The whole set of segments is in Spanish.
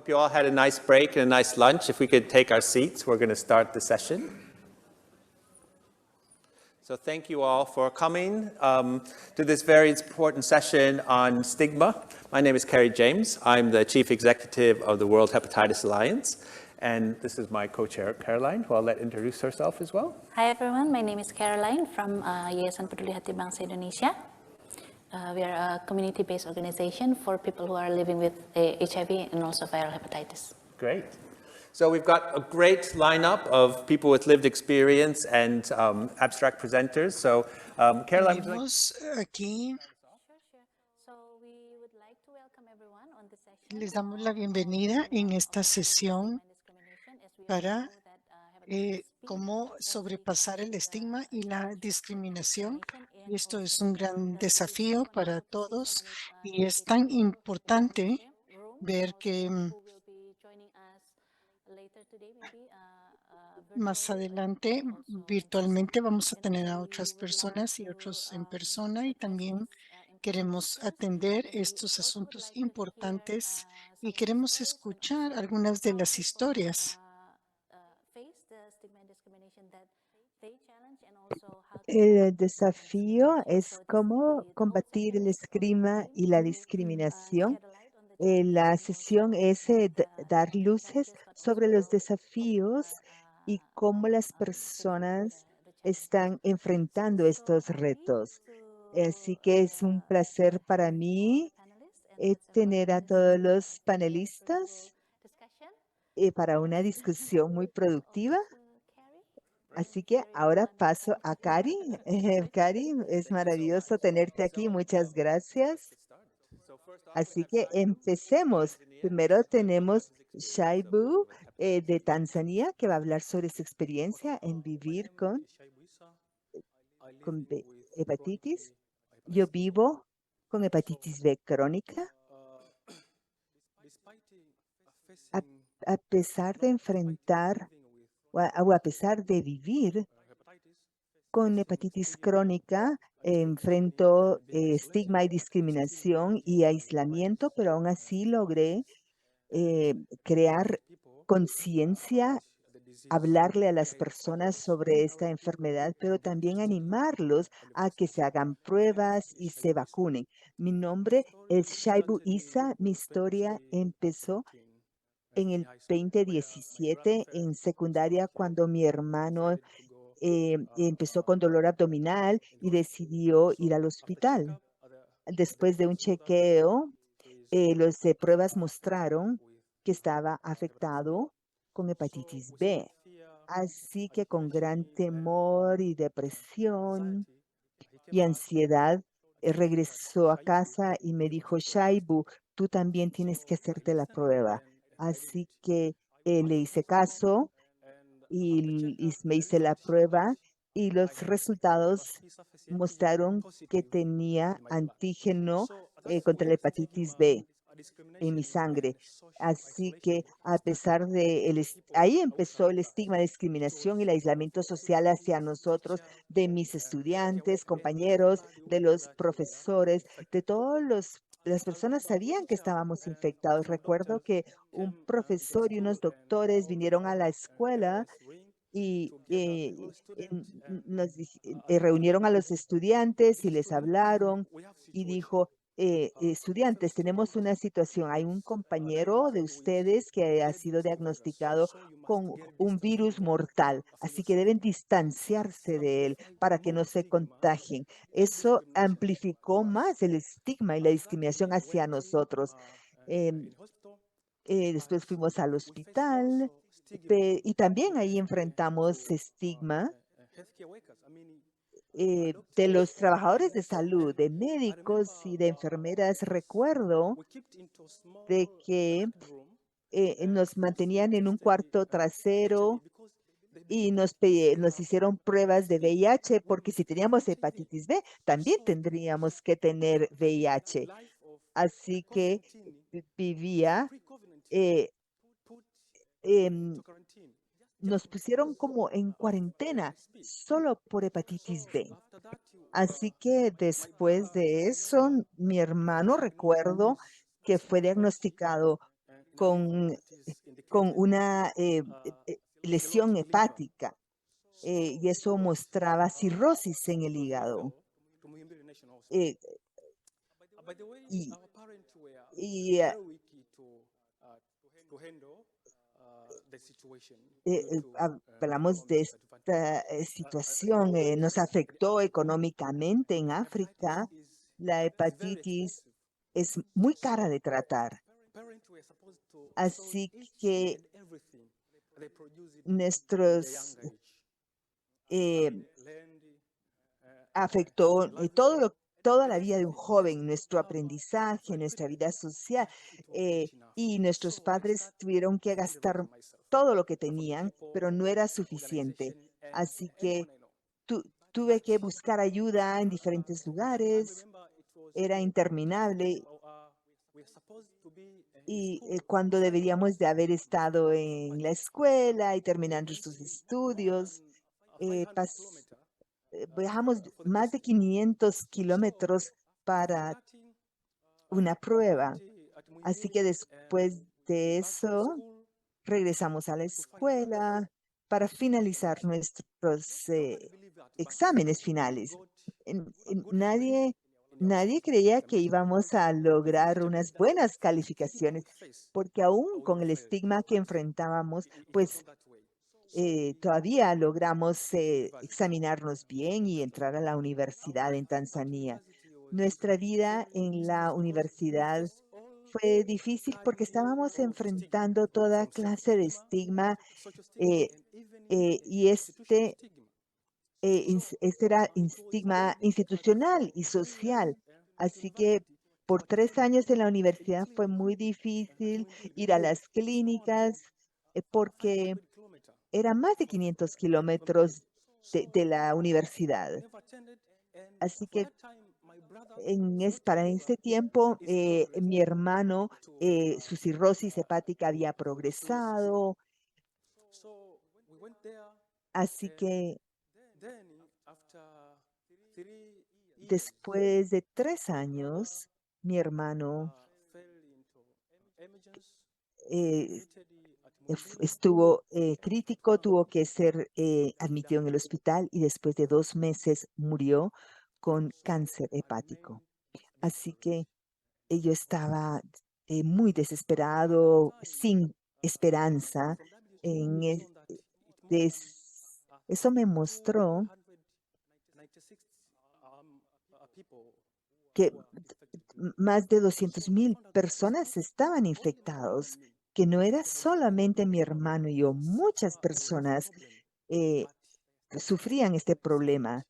hope you all had a nice break and a nice lunch. If we could take our seats, we're going to start the session. So thank you all for coming to this very important session on stigma. My name is Kerry James. I'm the Chief Executive of the World Hepatitis Alliance. And this is my co-chair, Caroline, who I'll let introduce herself as well. Hi, everyone. My name is Caroline from Yayasan Peduli Hati Bangsa Indonesia. We are a community-based organization for people who are living with HIV and also viral hepatitis. Great. So we've got a great lineup of people with lived experience and abstract presenters. So Caroline, would you like... Aquí So we would like to welcome everyone on the session. les damos la bienvenida en esta sesión para cómo sobrepasar el estigma y la discriminación. Y esto es un gran desafío para todos y es tan importante ver que más adelante virtualmente vamos a tener a otras personas y otros en persona y también queremos atender estos asuntos importantes y queremos escuchar algunas de las historias. El desafío es cómo combatir el estigma y la discriminación. La sesión es dar luces sobre los desafíos y cómo las personas están enfrentando estos retos. Así que es un placer para mí tener a todos los panelistas para una discusión muy productiva. Así que ahora paso a Kari. Kari, es maravilloso tenerte aquí. Muchas gracias. Así que empecemos. Primero tenemos Shaibu de Tanzania, que va a hablar sobre su experiencia en vivir con hepatitis. Yo vivo con hepatitis B crónica. A pesar de enfrentar o a pesar de vivir con hepatitis crónica, enfrento estigma y discriminación y aislamiento, pero aún así logré crear conciencia, hablarle a las personas sobre esta enfermedad, pero también animarlos a que se hagan pruebas y se vacunen. Mi nombre es Shaibu Isa. Mi historia empezó en el 2017 en secundaria cuando mi hermano empezó con dolor abdominal y decidió ir al hospital. Después de un chequeo, las pruebas mostraron que estaba afectado con hepatitis B. Así que con gran temor y depresión y ansiedad, regresó a casa y me dijo, Shaibu, tú también tienes que hacerte la prueba. Así que le hice caso y me hice la prueba y los resultados mostraron que tenía antígeno contra la hepatitis B en mi sangre. Así que a pesar de ahí empezó el estigma, la discriminación y el aislamiento social hacia nosotros, de mis estudiantes, compañeros, de los profesores, de todos las personas sabían que estábamos infectados. Recuerdo que un profesor y unos doctores vinieron a la escuela y reunieron a los estudiantes y les hablaron y dijo, estudiantes, tenemos una situación. Hay un compañero de ustedes que ha sido diagnosticado con un virus mortal, así que deben distanciarse de él para que no se contagien. Eso amplificó más el estigma y la discriminación hacia nosotros. Después fuimos al hospital y también ahí enfrentamos estigma de los trabajadores de salud, de médicos y de enfermeras. Recuerdo de que nos mantenían en un cuarto trasero y nos hicieron pruebas de VIH, porque si teníamos hepatitis B, también tendríamos que tener VIH. Así que vivía, nos pusieron como en cuarentena solo por hepatitis B. Así que después de eso, mi hermano, recuerdo que fue diagnosticado con, con una lesión hepática. Y eso mostraba cirrosis en el hígado. Eh, y y, hablamos de esta situación, nos afectó económicamente en África. La hepatitis es muy cara de tratar. Así que nuestros afectó toda la vida de un joven, nuestro aprendizaje, nuestra vida social, y nuestros padres tuvieron que gastar todo lo que tenían, pero no era suficiente. Así que tuve que buscar ayuda en diferentes lugares, era interminable. Y cuando deberíamos de haber estado en la escuela y terminando sus estudios, viajamos más de 500 kilómetros para una prueba. Así que después de eso, regresamos a la escuela para finalizar nuestros exámenes finales. Nadie creía que íbamos a lograr unas buenas calificaciones, porque aún con el estigma que enfrentábamos, pues todavía logramos examinarnos bien y entrar a la universidad en Tanzania. Nuestra vida en la universidad fue difícil porque estábamos enfrentando toda clase de estigma y este era estigma institucional y social. Así que por 3 años en la universidad fue muy difícil ir a las clínicas porque era más de 500 kilómetros de la universidad. Así que para ese tiempo, mi hermano, su cirrosis hepática había progresado. Así que después de 3 años, mi hermano estuvo crítico, tuvo que ser admitido en el hospital y después de 2 meses murió con cáncer hepático. Así que yo estaba muy desesperado, sin esperanza. En eso me mostró que más de 200,000 personas estaban infectados, que no era solamente mi hermano y yo, muchas personas sufrían este problema,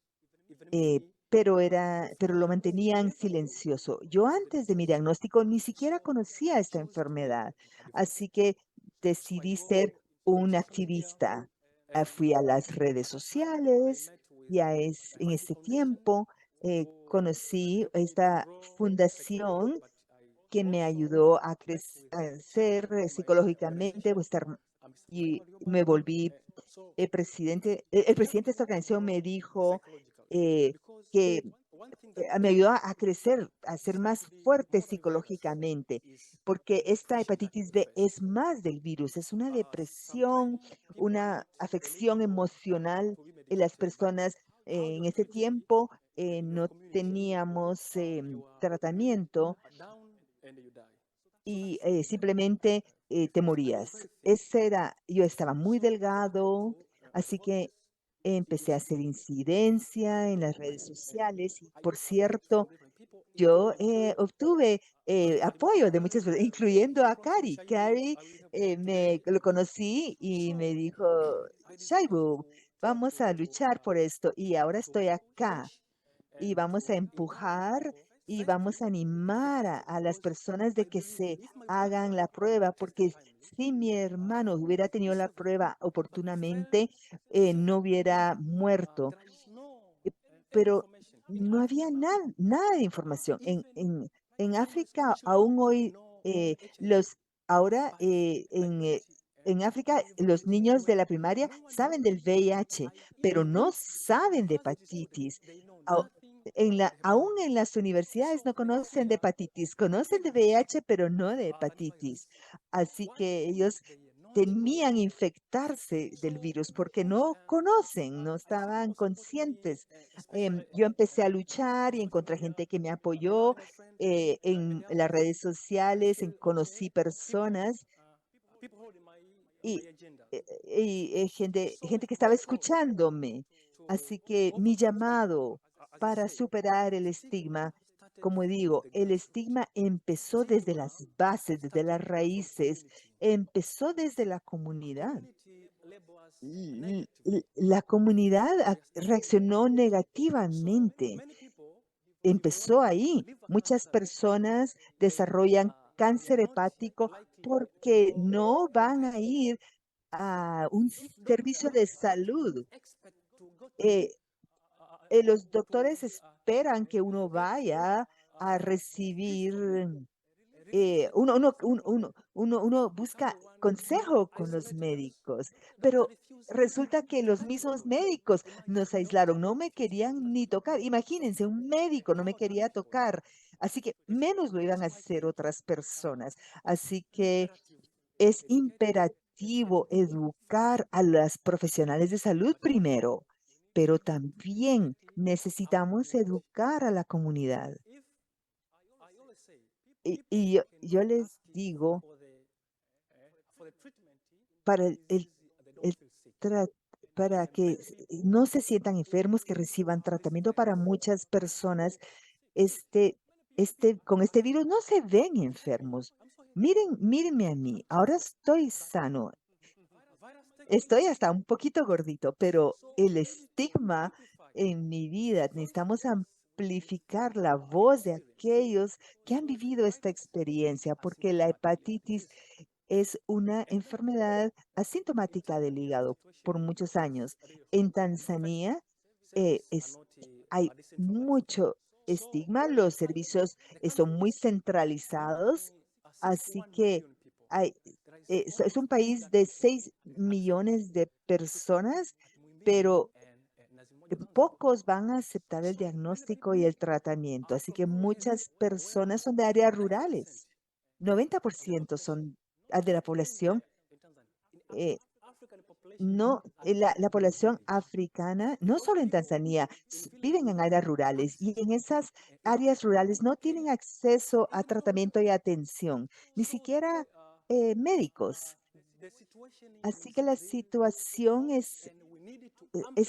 pero lo mantenían silencioso. Yo antes de mi diagnóstico ni siquiera conocía esta enfermedad, así que decidí ser un activista. Fui a las redes sociales y en ese tiempo conocí esta fundación que me ayudó a crecer psicológicamente, y me volví presidente. El presidente de esta organización me dijo que me ayudó a crecer, a ser más fuerte psicológicamente, porque esta hepatitis B es más del virus, es una depresión, una afección emocional en las personas. En ese tiempo no teníamos tratamiento y simplemente te morías. Yo estaba muy delgado, así que empecé a hacer incidencia en las redes sociales. Y, por cierto, yo obtuve apoyo de muchas personas, incluyendo a Cari. Cari lo conocí y me dijo, Shaibu, vamos a luchar por esto. Y ahora estoy acá y vamos a empujar y vamos a animar a las personas de que se hagan la prueba, porque si mi hermano hubiera tenido la prueba oportunamente, no hubiera muerto. Pero no había nada de información. En África, aún hoy, ahora en África, los niños de la primaria saben del VIH, pero no saben de hepatitis. aún en las universidades no conocen de hepatitis, conocen de VIH, pero no de hepatitis. Así que ellos temían infectarse del virus porque no conocen, no estaban conscientes. Yo empecé a luchar y encontré gente que me apoyó en las redes sociales, conocí personas y, gente que estaba escuchándome. Así que mi llamado para superar el estigma, como digo, el estigma empezó desde las bases, desde las raíces, empezó desde la comunidad. La comunidad reaccionó negativamente. Empezó ahí. Muchas personas desarrollan cáncer hepático porque no van a ir a un servicio de salud. Eh, los doctores esperan que uno vaya a recibir, uno busca consejo con los médicos, pero resulta que los mismos médicos nos aislaron, no me querían ni tocar. Imagínense, un médico no me quería tocar, así que menos lo iban a hacer otras personas. Así que es imperativo educar a las profesionales de salud primero, pero también necesitamos educar a la comunidad. Y yo les digo, para el tra- para que no se sientan enfermos, que reciban tratamiento para muchas personas, este, con este virus no se ven enfermos. Mírenme a mí, ahora estoy sano. Estoy hasta un poquito gordito, pero el estigma en mi vida, necesitamos amplificar la voz de aquellos que han vivido esta experiencia, porque la hepatitis es una enfermedad asintomática del hígado por muchos años. En Tanzania hay mucho estigma, los servicios son muy centralizados, así que hay, es un país de 6 millones de personas, pero pocos van a aceptar el diagnóstico y el tratamiento. Así que muchas personas son de áreas rurales. 90% son de la población. No, la población africana, no solo en Tanzania, viven en áreas rurales y en esas áreas rurales no tienen acceso a tratamiento y atención, ni siquiera médicos. Así que la situación es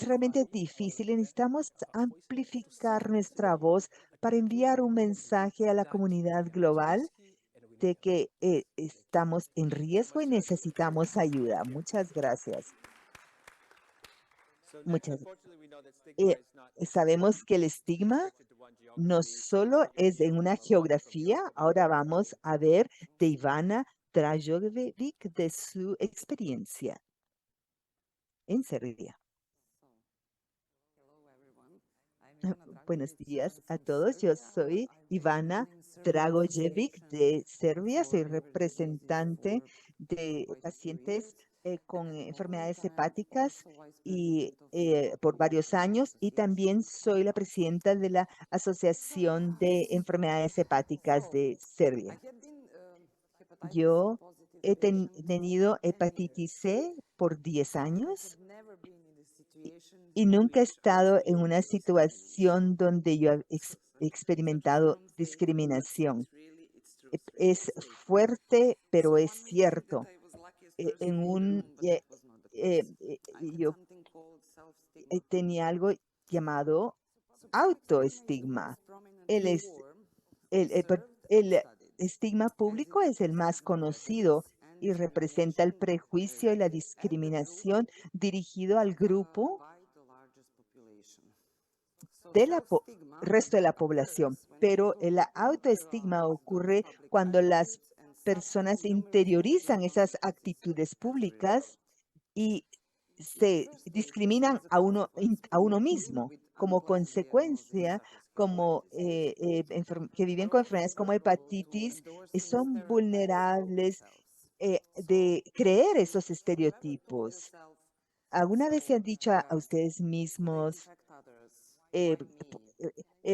realmente difícil y necesitamos amplificar nuestra voz para enviar un mensaje a la comunidad global de que estamos en riesgo y necesitamos ayuda. Muchas gracias. Muchas. eh, Sabemos que el estigma no solo es en una geografía. Ahora vamos a ver de Ivana Drajovic de su experiencia en Serbia. Buenos días a todos. Yo soy Ivana Dragojevic de Serbia. Soy representante de pacientes con enfermedades hepáticas y por varios años, y también soy la presidenta de la Asociación de Enfermedades Hepáticas de Serbia. Yo he tenido hepatitis C por 10 años y nunca he estado en una situación donde yo he experimentado discriminación. Es fuerte, pero es cierto. Yo tenía algo llamado autoestigma. El estigma público es el más conocido y representa el prejuicio y la discriminación dirigido al grupo del resto de la población. Pero el autoestigma ocurre cuando las personas interiorizan esas actitudes públicas y se discriminan a uno mismo como consecuencia, como que viven con enfermedades como hepatitis, son vulnerables de creer esos estereotipos. ¿Alguna vez se han dicho a ustedes mismos,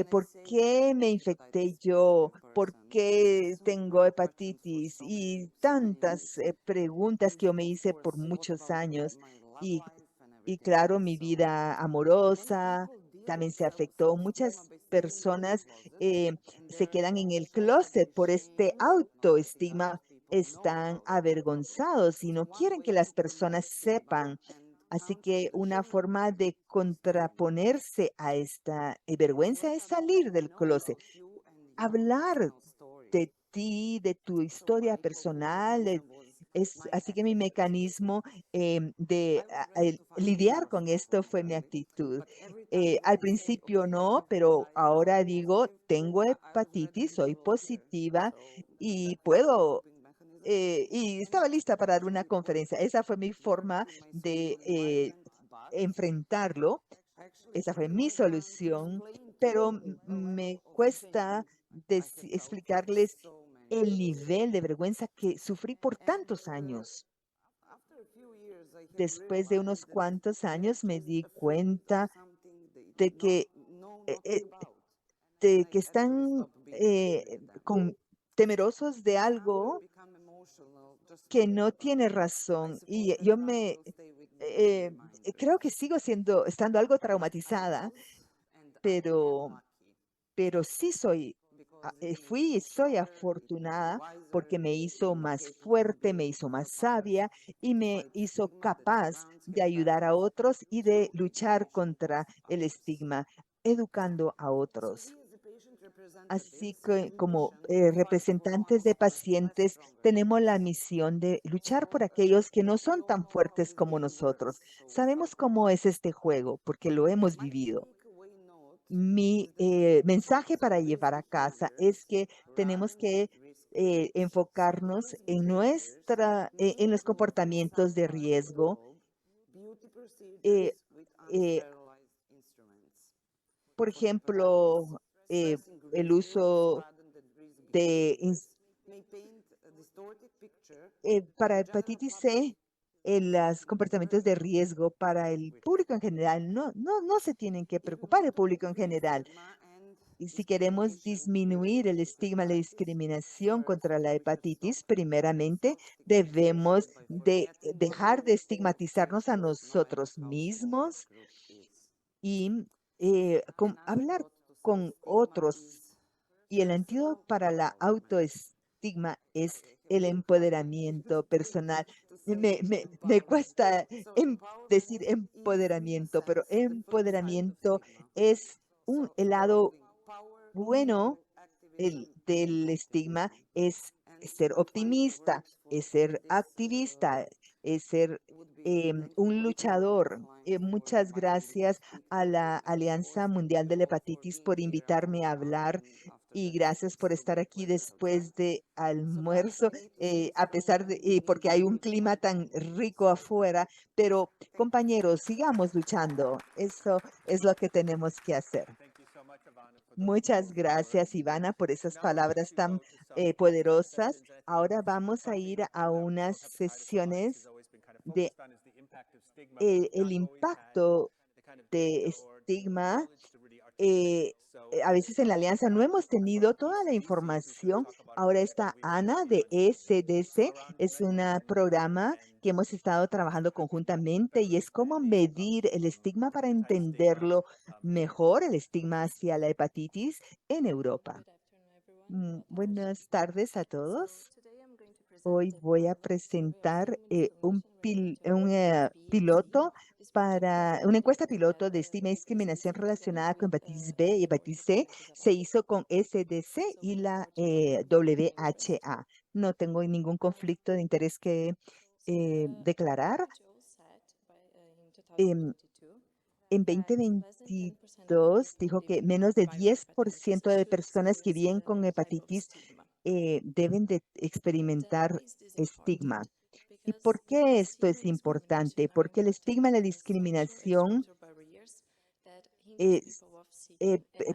¿por qué me infecté yo? ¿Por qué tengo hepatitis? Y tantas preguntas que yo me hice por muchos años. Y, y claro, mi vida amorosa también se afectó. Muchas personas se quedan en el closet por este autoestigma. Están avergonzados y no quieren que las personas sepan. Así que una forma de contraponerse a esta vergüenza es salir del closet, hablar de ti, de tu historia personal. Así que mi mecanismo de lidiar con esto fue mi actitud. Al principio no, pero ahora digo, tengo hepatitis, soy positiva y puedo y estaba lista para dar una conferencia. Esa fue mi forma de enfrentarlo. Esa fue mi solución, pero me cuesta explicarles el nivel de vergüenza que sufrí por tantos años. Después de unos cuantos años me di cuenta de que, eh, eh, están temerosos de algo que no tiene razón. Y yo eh, creo que sigo estando algo traumatizada, pero, sí fui y soy afortunada porque me hizo más fuerte, me hizo más sabia y me hizo capaz de ayudar a otros y de luchar contra el estigma, educando a otros. Así que como representantes de pacientes tenemos la misión de luchar por aquellos que no son tan fuertes como nosotros. Sabemos cómo es este juego porque lo hemos vivido. Mi mensaje para llevar a casa es que tenemos que enfocarnos en los comportamientos de riesgo. eh, eh, por ejemplo, el uso de para hepatitis C, los comportamientos de riesgo para el público en general no se tienen que preocupar el público en general. Y si queremos disminuir el estigma, la discriminación contra la hepatitis, primeramente debemos de dejar de estigmatizarnos a nosotros mismos y hablar con otros. Y el antídoto para la autoestigma es el empoderamiento personal. Me cuesta decir empoderamiento, pero empoderamiento es el lado bueno del estigma, es ser optimista, es ser activista, es ser un luchador. Muchas gracias a la Alianza Mundial de la Hepatitis por invitarme a hablar y gracias por estar aquí después de almuerzo, porque hay un clima tan rico afuera, pero compañeros, sigamos luchando. Eso es lo que tenemos que hacer. Muchas gracias, Ivana, por esas palabras tan poderosas. Ahora vamos a ir a unas sesiones de el impacto de estigma. A veces en la alianza no hemos tenido toda la información. Ahora está Ana de ECDC, es un programa que hemos estado trabajando conjuntamente y es cómo medir el estigma para entenderlo mejor, el estigma hacia la hepatitis en Europa. Buenas tardes a todos. Hoy voy a presentar un piloto para una encuesta piloto de estigma y discriminación relacionada con hepatitis B y hepatitis C. Se hizo con SDC y la WHA. No tengo ningún conflicto de interés que declarar. En 2022 dijo que menos de 10% de personas que viven con hepatitis deben de experimentar estigma. ¿Y por qué esto es importante? Porque el estigma y la discriminación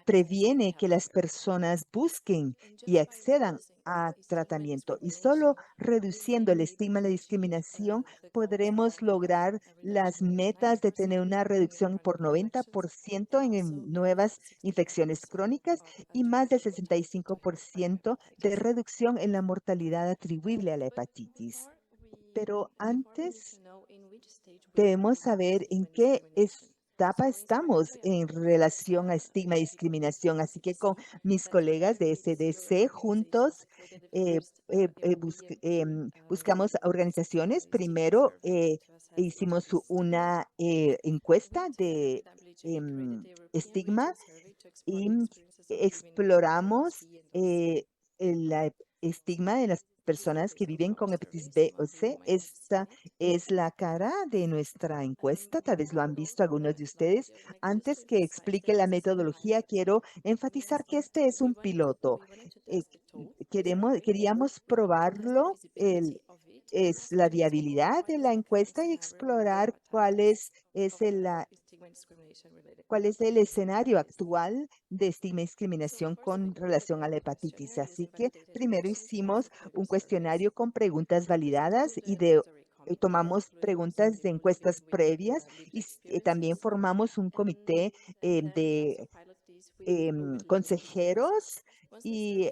previene que las personas busquen y accedan a tratamiento. Y solo reduciendo el estigma y la discriminación podremos lograr las metas de tener una reducción por 90% en nuevas infecciones crónicas y más del 65% de reducción en la mortalidad atribuible a la hepatitis. Pero antes debemos saber en qué etapa estamos en relación a estigma y discriminación. Así que con mis colegas de SDC juntos buscamos organizaciones. Primero hicimos una encuesta de estigma y exploramos el estigma de las personas que viven con hepatitis B o C. Esta es la cara de nuestra encuesta. Tal vez lo han visto algunos de ustedes. Antes que explique la metodología, quiero enfatizar que este es un piloto. Queríamos probarlo, es la viabilidad de la encuesta y explorar cuál es el escenario actual de estigma y discriminación con relación a la hepatitis. Así que primero hicimos un cuestionario con preguntas validadas y tomamos preguntas de encuestas previas y también formamos un comité de consejeros y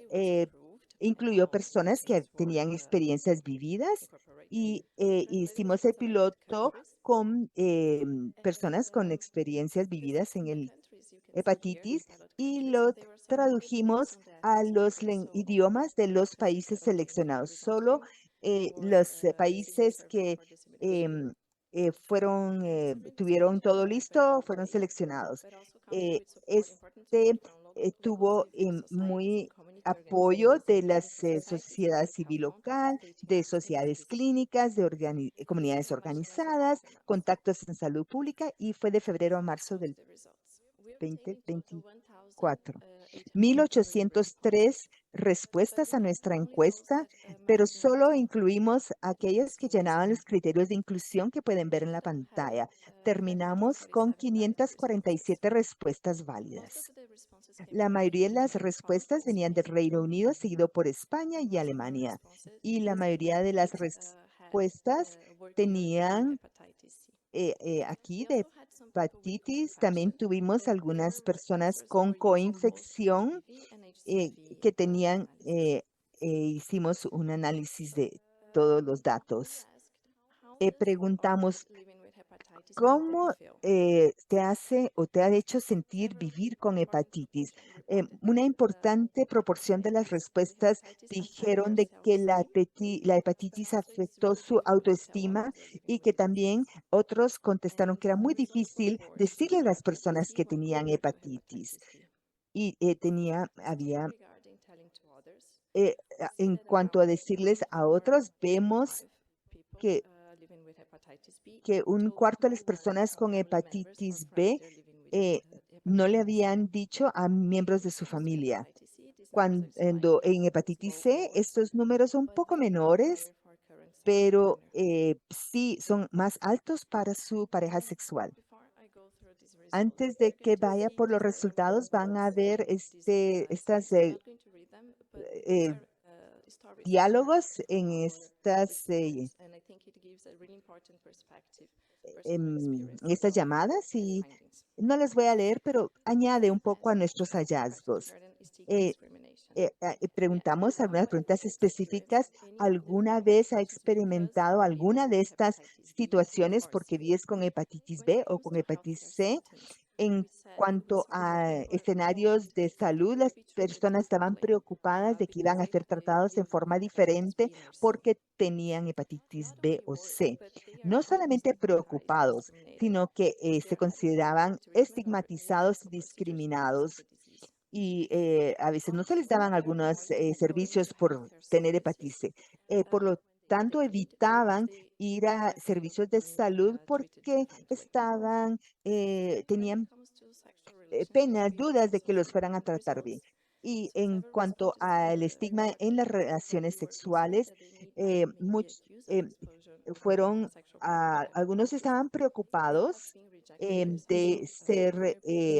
incluyó personas que tenían experiencias vividas y hicimos el piloto con personas con experiencias vividas en el hepatitis y lo tradujimos a los idiomas de los países seleccionados. Solo los países que tuvieron todo listo fueron seleccionados. Este tuvo muy apoyo de las sociedad civil local, de sociedades clínicas, de comunidades organizadas, contactos en salud pública y fue de febrero a marzo del 2024. 1,803 respuestas a nuestra encuesta, pero solo incluimos aquellas que llenaban los criterios de inclusión que pueden ver en la pantalla. Terminamos con 547 respuestas válidas. La mayoría de las respuestas venían del Reino Unido, seguido por España y Alemania. Y la mayoría de las respuestas tenían aquí de hepatitis. También tuvimos algunas personas con coinfección que tenían, hicimos un análisis de todos los datos. Preguntamos, ¿cómo te hace o te ha hecho sentir vivir con hepatitis? Una importante proporción de las respuestas dijeron de que la hepatitis afectó su autoestima y que también otros contestaron que era muy difícil decirle a las personas que tenían hepatitis. Y en cuanto a decirles a otros, vemos que un cuarto de las personas con hepatitis B no le habían dicho a miembros de su familia. Cuando en hepatitis C, estos números son un poco menores, pero sí son más altos para su pareja sexual. Antes de que vaya por los resultados, van a ver estas diálogos en estas llamadas y no les voy a leer, pero añade un poco a nuestros hallazgos. Preguntamos algunas preguntas específicas. ¿Alguna vez ha experimentado alguna de estas situaciones porque vives con hepatitis B o con hepatitis C? En cuanto a escenarios de salud, las personas estaban preocupadas de que iban a ser tratados en forma diferente porque tenían hepatitis B o C. No solamente preocupados, sino que se consideraban estigmatizados y discriminados. Y a veces no se les daban algunos servicios por tener hepatitis C. Por lo tanto, evitaban ir a servicios de salud porque tenían penas, dudas de que los fueran a tratar bien. Y en cuanto al estigma en las relaciones sexuales, algunos estaban preocupados de ser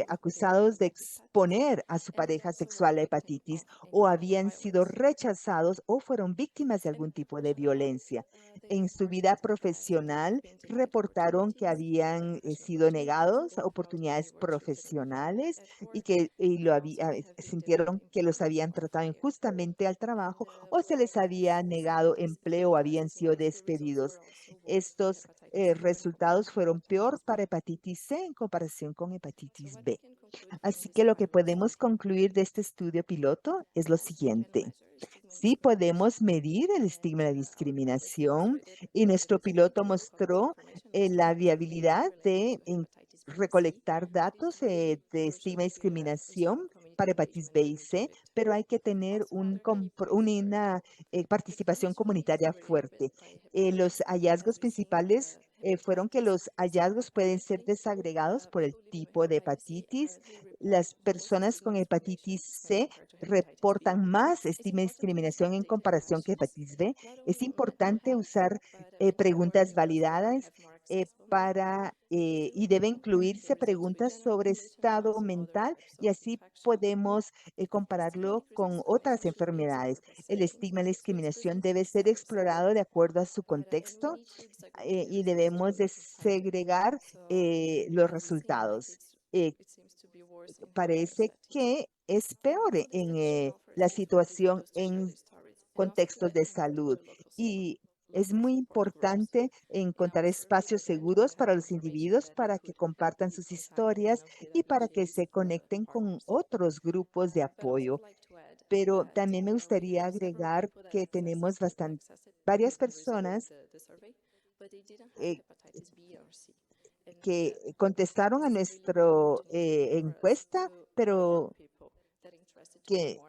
acusados de exponer a su pareja sexual a hepatitis o habían sido rechazados o fueron víctimas de algún tipo de violencia. En su vida profesional reportaron que habían sido negados oportunidades profesionales y que sintieron que los habían tratado injustamente al trabajo o se les había negado empleo o habían sido despedidos. Estos resultados fueron peor para hepatitis C en comparación con hepatitis B. Así que lo que podemos concluir de este estudio piloto es lo siguiente. Sí podemos medir el estigma y la discriminación y nuestro piloto mostró la viabilidad de recolectar datos de estigma y discriminación para hepatitis B y C, pero hay que tener una participación comunitaria fuerte. Los hallazgos principales fueron que los hallazgos pueden ser desagregados por el tipo de hepatitis. Las personas con hepatitis C reportan más estigma y discriminación en comparación que hepatitis B. Es importante usar preguntas validadas y debe incluirse preguntas sobre estado mental y así podemos compararlo con otras enfermedades. El estigma y la discriminación debe ser explorado de acuerdo a su contexto y debemos de segregar los resultados. Parece que es peor en la situación en contextos de salud y es muy importante encontrar espacios seguros para los individuos para que compartan sus historias y para que se conecten con otros grupos de apoyo. Pero también me gustaría agregar que tenemos varias personas eh, que contestaron a nuestra encuesta, pero que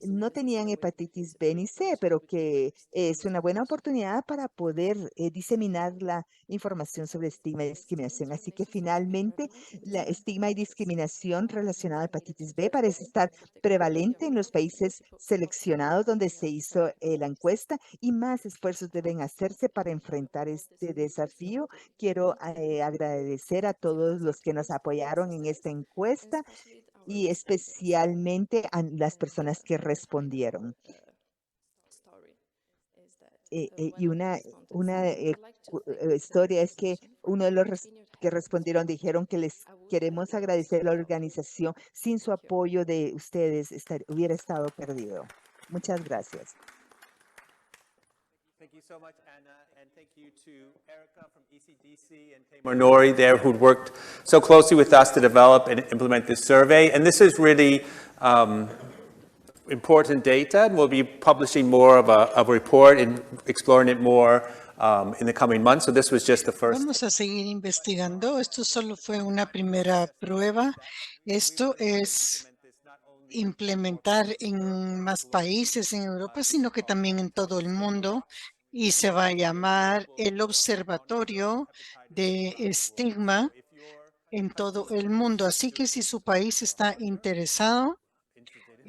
no tenían hepatitis B ni C, pero que es una buena oportunidad para poder diseminar la información sobre estigma y discriminación. Así que finalmente la estigma y discriminación relacionada a hepatitis B parece estar prevalente en los países seleccionados donde se hizo la encuesta y más esfuerzos deben hacerse para enfrentar este desafío. Quiero agradecer a todos los que nos apoyaron en esta encuesta y especialmente a las personas que respondieron. Y una historia es que uno de los que respondieron dijeron que les queremos agradecer a la organización. Sin su apoyo de ustedes hubiera estado perdido. Muchas gracias. Thank you so much, Anna, and thank you to Erica from ECDC and Tamar Nori there, who'd worked so closely with us to develop and implement this survey. And this is really important data, and we'll be publishing more of a report and exploring it more in the coming months. So this was just the first. Vamos a seguir investigando. Esto solo fue una primera prueba. Esto es implementar en más países en Europa, sino que también en todo el mundo. Y se va a llamar el Observatorio de Estigma en todo el mundo. Así que si su país está interesado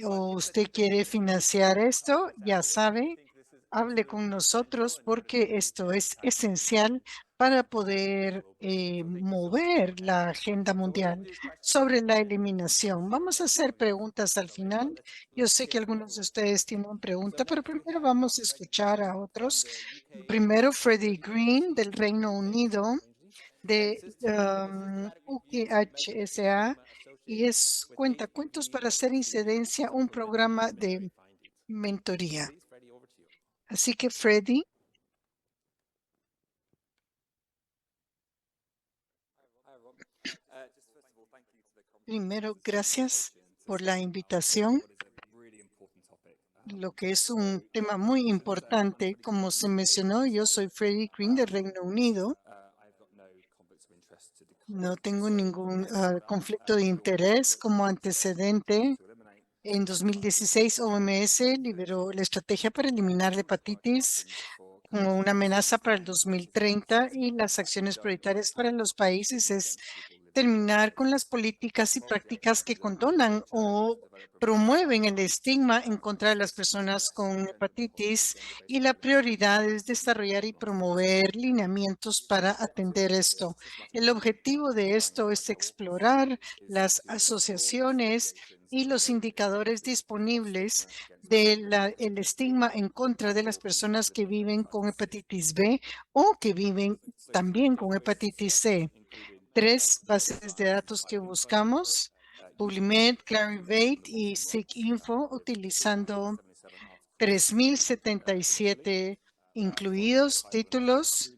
o usted quiere financiar esto, ya sabe, hable con nosotros porque esto es esencial para poder mover la agenda mundial sobre la eliminación. Vamos a hacer preguntas al final. Yo sé que algunos de ustedes tienen preguntas, pero primero vamos a escuchar a otros. Primero, Freddie Green del Reino Unido, de UKHSA, y es Cuentacuentos para hacer incidencia, un programa de mentoría. Así que, Freddie. Primero, gracias por la invitación. Lo que es un tema muy importante, como se mencionó, yo soy Freddie Green del Reino Unido. No tengo ningún conflicto de interés como antecedente. En 2016, OMS liberó la estrategia para eliminar la hepatitis como una amenaza para el 2030 y las acciones prioritarias para los países es terminar con las políticas y prácticas que condonan o promueven el estigma en contra de las personas con hepatitis, y la prioridad es desarrollar y promover lineamientos para atender esto. El objetivo de esto es explorar las asociaciones y los indicadores disponibles del estigma en contra de las personas que viven con hepatitis B o que viven también con hepatitis C. 3 bases de datos que buscamos: PubMed, Clarivate y SIGINFO, utilizando 3,077 incluidos títulos,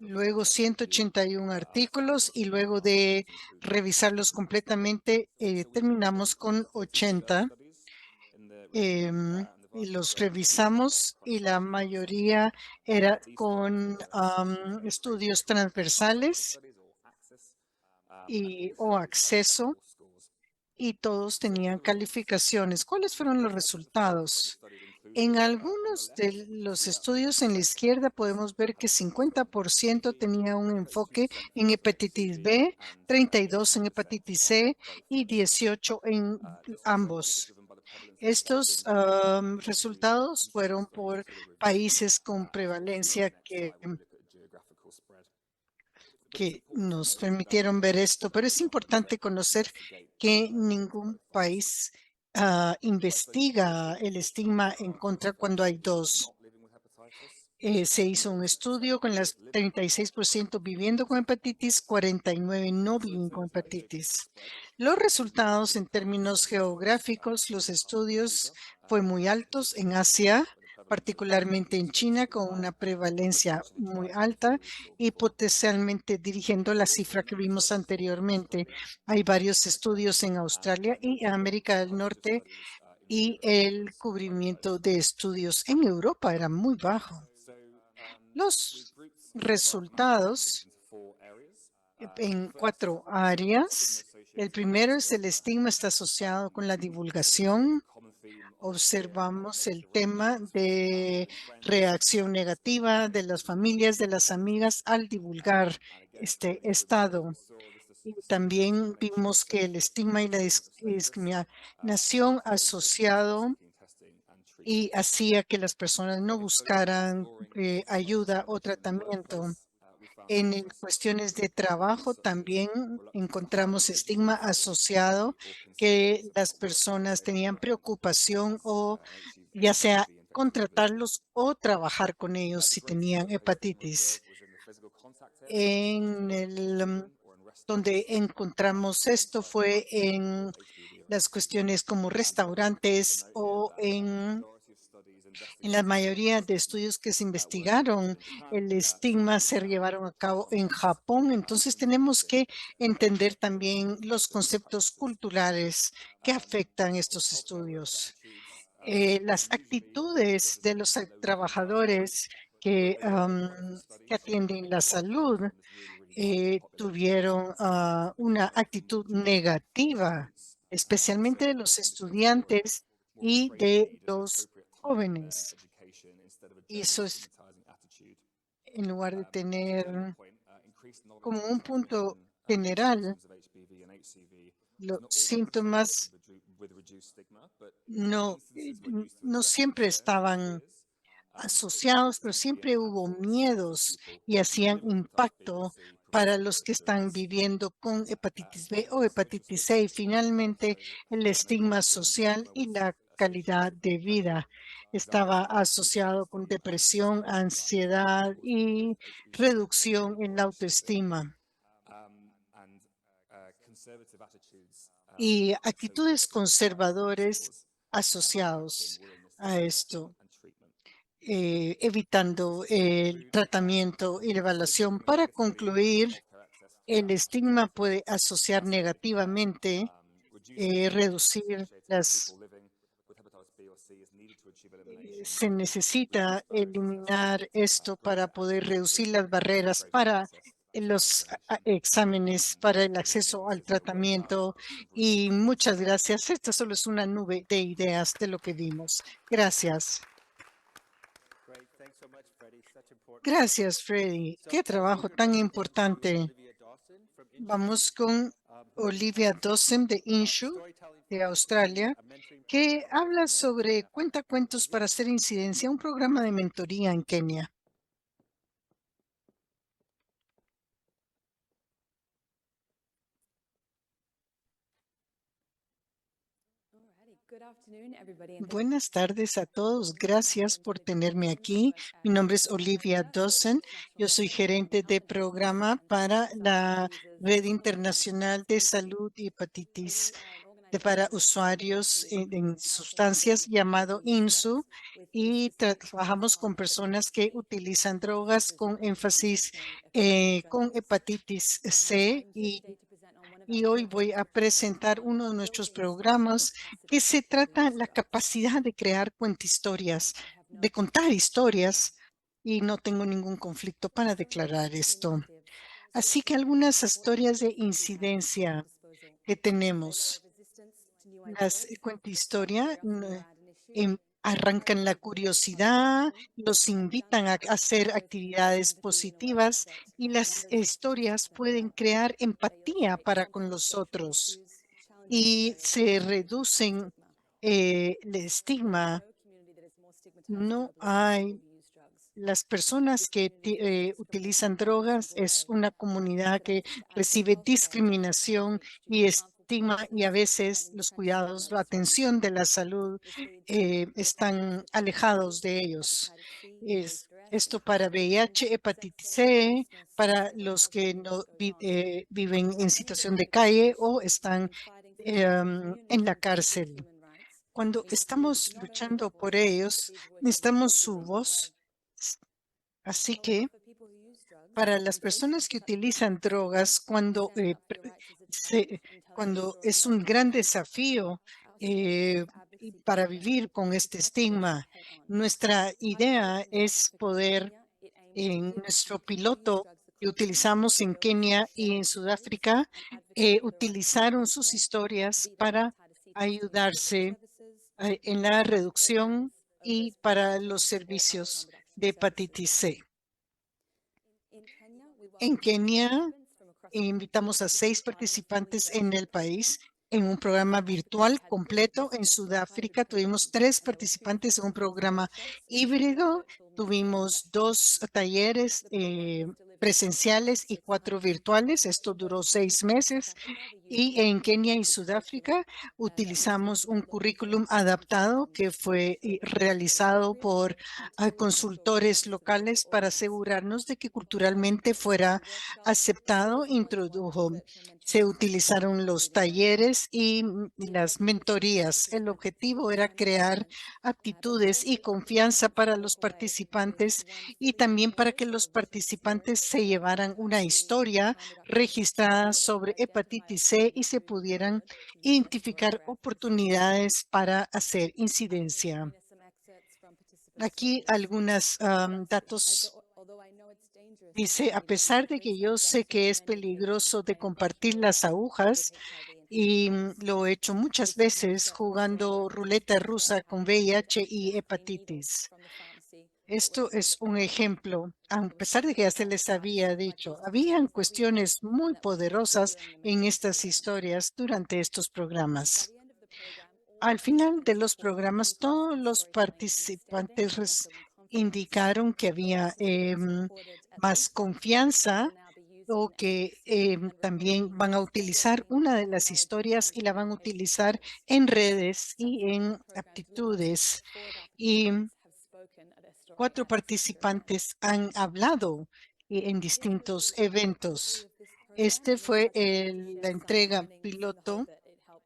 luego 181 artículos, y luego de revisarlos completamente, terminamos con 80. Y los revisamos y la mayoría era con estudios transversales o acceso, y todos tenían calificaciones. ¿Cuáles fueron los resultados? En algunos de los estudios en la izquierda podemos ver que 50% tenía un enfoque en hepatitis B, 32 en hepatitis C y 18 en ambos. Estos resultados fueron por países con prevalencia que nos permitieron ver esto, pero es importante conocer que ningún país investiga el estigma en contra cuando hay dos. Se hizo un estudio con las 36% viviendo con hepatitis, 49 no viven con hepatitis. Los resultados en términos geográficos, los estudios fue muy altos en Asia, particularmente en China, con una prevalencia muy alta y potencialmente dirigiendo la cifra que vimos anteriormente. Hay varios estudios en Australia y América del Norte, y el cubrimiento de estudios en Europa era muy bajo. Los resultados en 4 áreas. El primero es el estigma está asociado con la divulgación. Observamos el tema de reacción negativa de las familias, de las amigas al divulgar este estado. Y también vimos que el estigma y la discriminación asociado y hacía que las personas no buscaran ayuda o tratamiento. En cuestiones de trabajo también encontramos estigma asociado, que las personas tenían preocupación o ya sea contratarlos o trabajar con ellos si tenían hepatitis. Donde encontramos esto fue en las cuestiones como restaurantes o en la mayoría de estudios que se investigaron, el estigma se llevaron a cabo en Japón. Entonces tenemos que entender también los conceptos culturales que afectan estos estudios. Las actitudes de los trabajadores que atienden la salud tuvieron una actitud negativa, especialmente de los estudiantes y de los jóvenes. Y eso es, en lugar de tener como un punto general, los síntomas no siempre estaban asociados, pero siempre hubo miedos y hacían impacto para los que están viviendo con hepatitis B o hepatitis C. Y finalmente, el estigma social y la calidad de vida estaba asociado con depresión, ansiedad y reducción en la autoestima. Y actitudes conservadoras asociados a esto, evitando el tratamiento y la evaluación. Para concluir, el estigma puede asociar negativamente, reducir se necesita eliminar esto para poder reducir las barreras para los exámenes, para el acceso al tratamiento. Y muchas gracias. Esta solo es una nube de ideas de lo que vimos. Gracias. Gracias, Freddy. Qué trabajo tan importante. Vamos con Olivia Dawson de INSHU de Australia, que habla sobre cuentacuentos para hacer incidencia, un programa de mentoría en Kenia. Buenas tardes a todos. Gracias por tenerme aquí. Mi nombre es Olivia Dawson. Yo soy gerente de programa para la Red Internacional de Salud y Hepatitis para usuarios en sustancias llamado INSU, y trabajamos con personas que utilizan drogas con énfasis con hepatitis C, y hoy voy a presentar uno de nuestros programas que se trata la capacidad de crear cuentahistorias, de contar historias, y no tengo ningún conflicto para declarar esto. Así que algunas historias de incidencia que tenemos. Las cuentahistorias arrancan la curiosidad, los invitan a hacer actividades positivas, y las historias pueden crear empatía para con los otros y se reducen el estigma. No hay Las personas que utilizan drogas es una comunidad que recibe discriminación y estigma, y a veces los cuidados, la atención de la salud están alejados de ellos. Esto para VIH, hepatitis C, para los que no viven en situación de calle o están en la cárcel. Cuando estamos luchando por ellos, necesitamos su voz. Así que para las personas que utilizan drogas, cuando es un gran desafío para vivir con este estigma, nuestra idea es poder, en nuestro piloto que utilizamos en Kenia y en Sudáfrica, utilizaron sus historias para ayudarse en la reducción y para los servicios de hepatitis C. En Kenia, invitamos a 6 participantes en el país en un programa virtual completo. En Sudáfrica tuvimos 3 participantes en un programa híbrido. Tuvimos 2 talleres presenciales y 4 virtuales. Esto duró 6 meses. Y en Kenia y Sudáfrica utilizamos un currículum adaptado que fue realizado por consultores locales para asegurarnos de que culturalmente fuera aceptado. Se utilizaron los talleres y las mentorías. El objetivo era crear aptitudes y confianza para los participantes, y también para que los participantes se llevaran una historia registrada sobre hepatitis C y se pudieran identificar oportunidades para hacer incidencia. Aquí algunos datos. Dice: a pesar de que yo sé que es peligroso de compartir las agujas, y lo he hecho muchas veces jugando ruleta rusa con VIH y hepatitis. Esto es un ejemplo. A pesar de que ya se les había dicho, habían cuestiones muy poderosas en estas historias durante estos programas. Al final de los programas, todos los participantes indicaron que había más confianza, o que también van a utilizar una de las historias y la van a utilizar en redes y en aptitudes. Y 4 participantes han hablado en distintos eventos. Este fue la entrega piloto,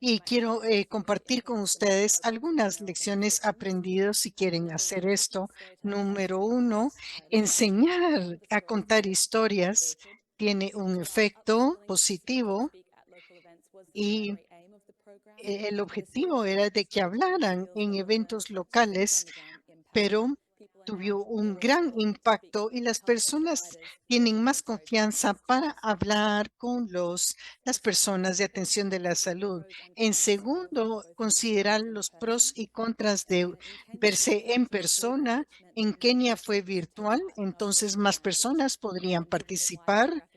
y quiero compartir con ustedes algunas lecciones aprendidas si quieren hacer esto. Número 1, enseñar a contar historias tiene un efecto positivo, y el objetivo era de que hablaran en eventos locales, pero tuvo un gran impacto y las personas tienen más confianza para hablar con las personas de atención de la salud. En segundo, considerar los pros y contras de verse en persona. En Kenia fue virtual, entonces más personas podrían participar.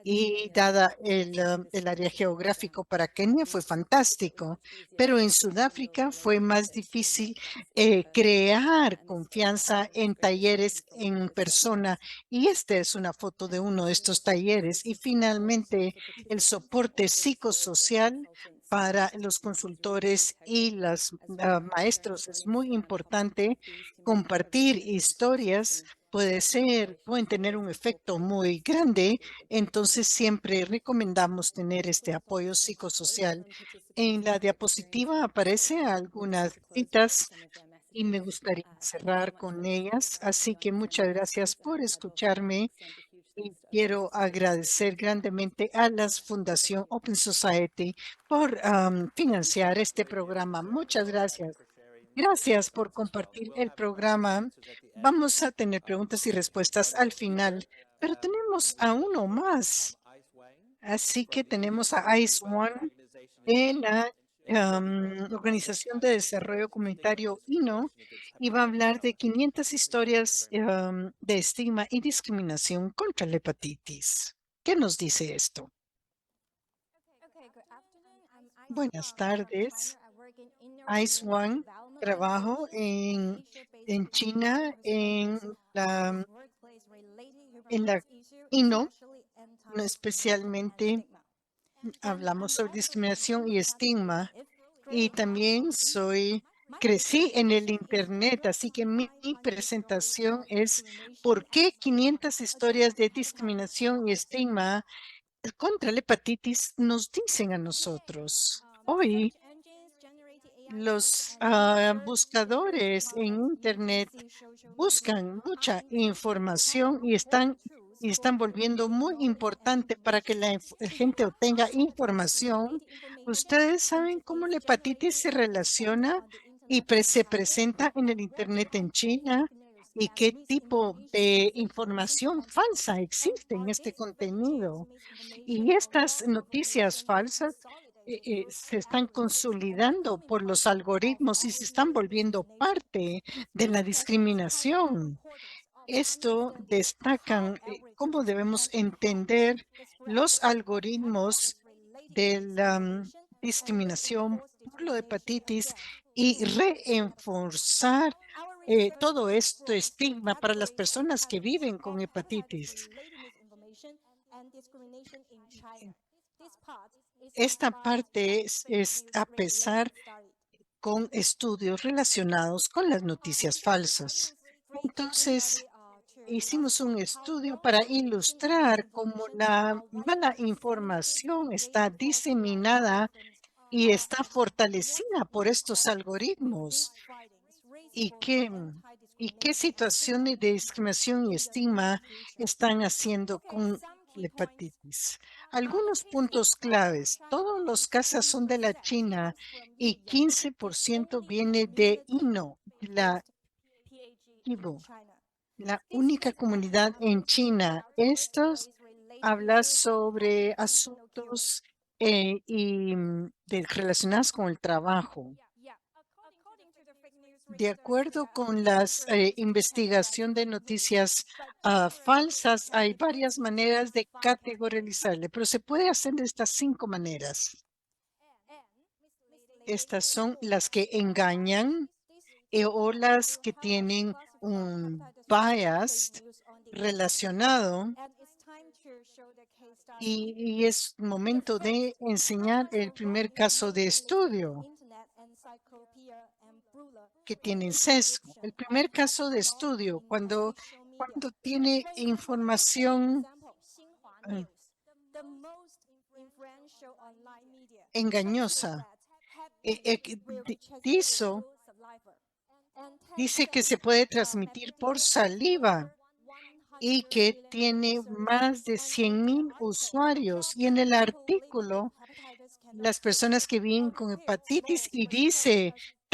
Y dada el área geográfico para Kenia fue fantástico, pero en Sudáfrica fue más difícil crear confianza en talleres en persona. Y esta es una foto de uno de estos talleres. Y finalmente, el soporte psicosocial para los consultores y los maestros es muy importante. Compartir historias pueden tener un efecto muy grande, entonces siempre recomendamos tener este apoyo psicosocial. En la diapositiva aparecen algunas citas y me gustaría cerrar con ellas, así que muchas gracias por escucharme y quiero agradecer grandemente a la Fundación Open Society por financiar este programa. Muchas gracias. Gracias por compartir el programa. Vamos a tener preguntas y respuestas al final, pero tenemos a uno más. Así que tenemos a ICE One de la Organización de Desarrollo Comunitario INO y va a hablar de 500 historias de estigma y discriminación contra la hepatitis. ¿Qué nos dice esto? Buenas tardes. ICE One, trabajo en China, en la INO, especialmente hablamos sobre discriminación y estigma. Y también crecí en el Internet, así que mi presentación es ¿por qué 500 historias de discriminación y estigma contra la hepatitis nos dicen a nosotros? Hoy, los buscadores en Internet buscan mucha información y están volviendo muy importante para que la gente obtenga información. Ustedes saben cómo la hepatitis se relaciona y se presenta en el Internet en China y qué tipo de información falsa existe en este contenido. Y estas noticias falsas se están consolidando por los algoritmos y se están volviendo parte de la discriminación. Esto destacan cómo debemos entender los algoritmos de la discriminación por la hepatitis y reenforzar todo este estigma para las personas que viven con hepatitis. Esta parte es a pesar con estudios relacionados con las noticias falsas. Entonces, hicimos un estudio para ilustrar cómo la mala información está diseminada y está fortalecida por estos algoritmos y qué situaciones de discriminación y estigma están haciendo con la hepatitis. Algunos puntos claves. Todos los casos son de la China y 15% viene de INO, la única comunidad en China. Estos habla sobre asuntos relacionados con el trabajo. De acuerdo con la investigación de noticias falsas, hay varias maneras de categorizarle, pero se puede hacer de estas 5 maneras. Estas son las que engañan o las que tienen un bias relacionado. Y es momento de enseñar el primer caso de estudio que tienen sesgo. El primer caso de estudio, cuando tiene información engañosa. Dice que se puede transmitir por saliva y que tiene más de 100,000 usuarios. Y en el artículo las personas que viven con hepatitis y dice